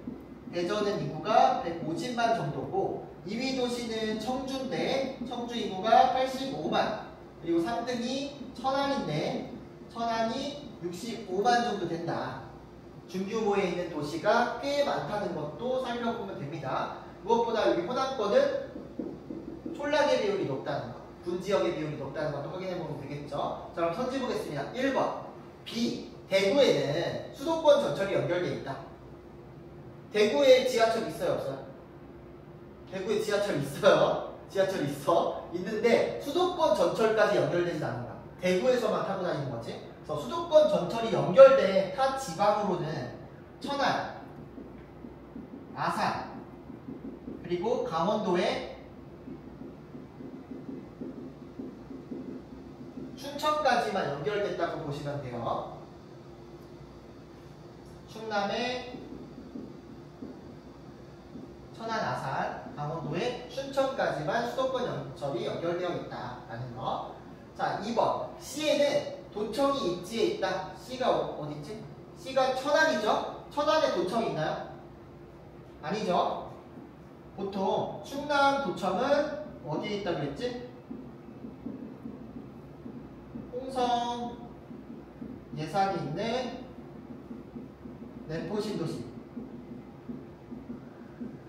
대전은 인구가 150만 정도고 2위 도시는 청주인데 청주 인구가 85만 그리고 3등이 천안인데 천안이 65만 정도 된다. 중규모에 있는 도시가 꽤 많다는 것도 살펴보면 됩니다. 무엇보다 여기 호남권은 촌락의 비율이 높다는 것, 군지역의 비율이 높다는 것도 확인해보면 되겠죠. 자, 그럼 선지 보겠습니다. 1번 B. 대구에는 수도권 전철이 연결되어 있다. 대구에 지하철 있어요? 없어요? 대구에 지하철 있어요. 지하철 있는데 수도권 전철까지 연결되지 않는다. 대구에서만 타고 다니는 거지. 그래서 수도권 전철이 연결된 타 지방으로는 천안, 아산, 그리고 강원도의 춘천까지만 연결됐다고 보시면 돼요. 충남의 천안, 아산, 강원도의 춘천까지만 수도권 전철이 연결되어 있다라는 거. 자, 2번 C에는 도청이 입지에 있다. C가 어디 있지? C가 천안이죠? 천안에 도청이 있나요? 아니죠? 보통 충남 도청은 어디에 있다고 그랬지? 홍성 예산이 있는 내포 신도시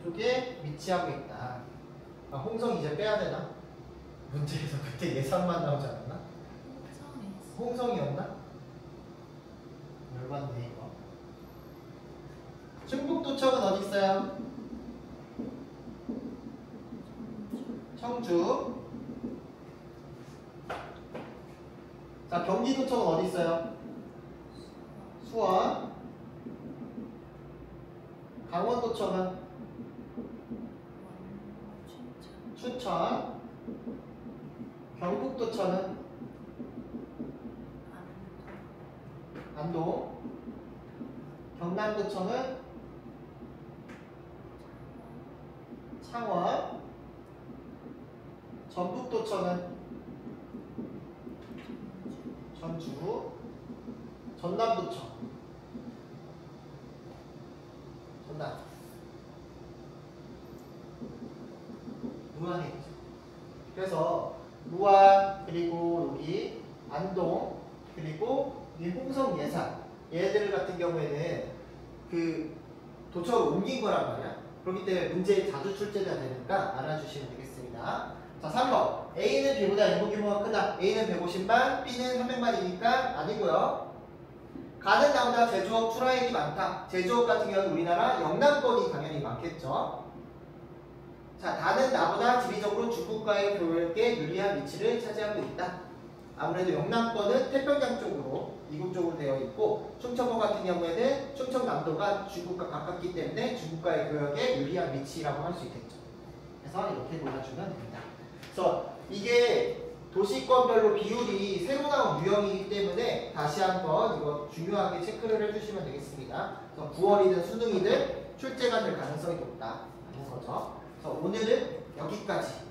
쪽에 위치하고 있다. 아, 홍성 이제 빼야 되나? 문제에서 그때 예산만 나오지 않았나? 홍성이었나? 열받네 이거. 충북도청은 어디 있어요? 청주. 자, 경기도청은 어디 있어요? 수원. 강원도청은 춘천. 경북도청은 안동. 경남도청은 창원. 전북도청은 전주. 전남도청 전남. 무안이죠. 그래서 무안 그리고 여기 안동 그리고 이 홍성 예산 얘들 같은 경우에는 그 도청을 옮긴 거란 말이야. 그렇기 때문에 문제에 자주 출제가 되니까 알아주시면 되겠습니다. 자, 3번. A는 B보다 인구 규모가 크다. A는 150만, B는 300만이니까 아니고요. 가는 나보다 제조업 출하액이 많다. 제조업 같은 경우는 우리나라 영남권이 당연히 많겠죠. 자, 다는 나보다 지리적으로 중국과의 교역에 유리한 위치를 차지하고 있다. 아무래도 영남권은 태평양 쪽으로 이국 쪽으로 되어 있고 충청권 같은 경우에는 충청남도가 중국과 가깝기 때문에 중국과의 교역에 유리한 위치라고 할 수 있겠죠. 그래서 이렇게 골라주면 됩니다. 그래서 이게 도시권별로 비율이 새로 나온 유형이기 때문에 다시 한번 이거 중요하게 체크를 해주시면 되겠습니다. 그래서 9월이든 수능이든 출제가 될 가능성이 높다는 거죠. 그래서 오늘은 여기까지.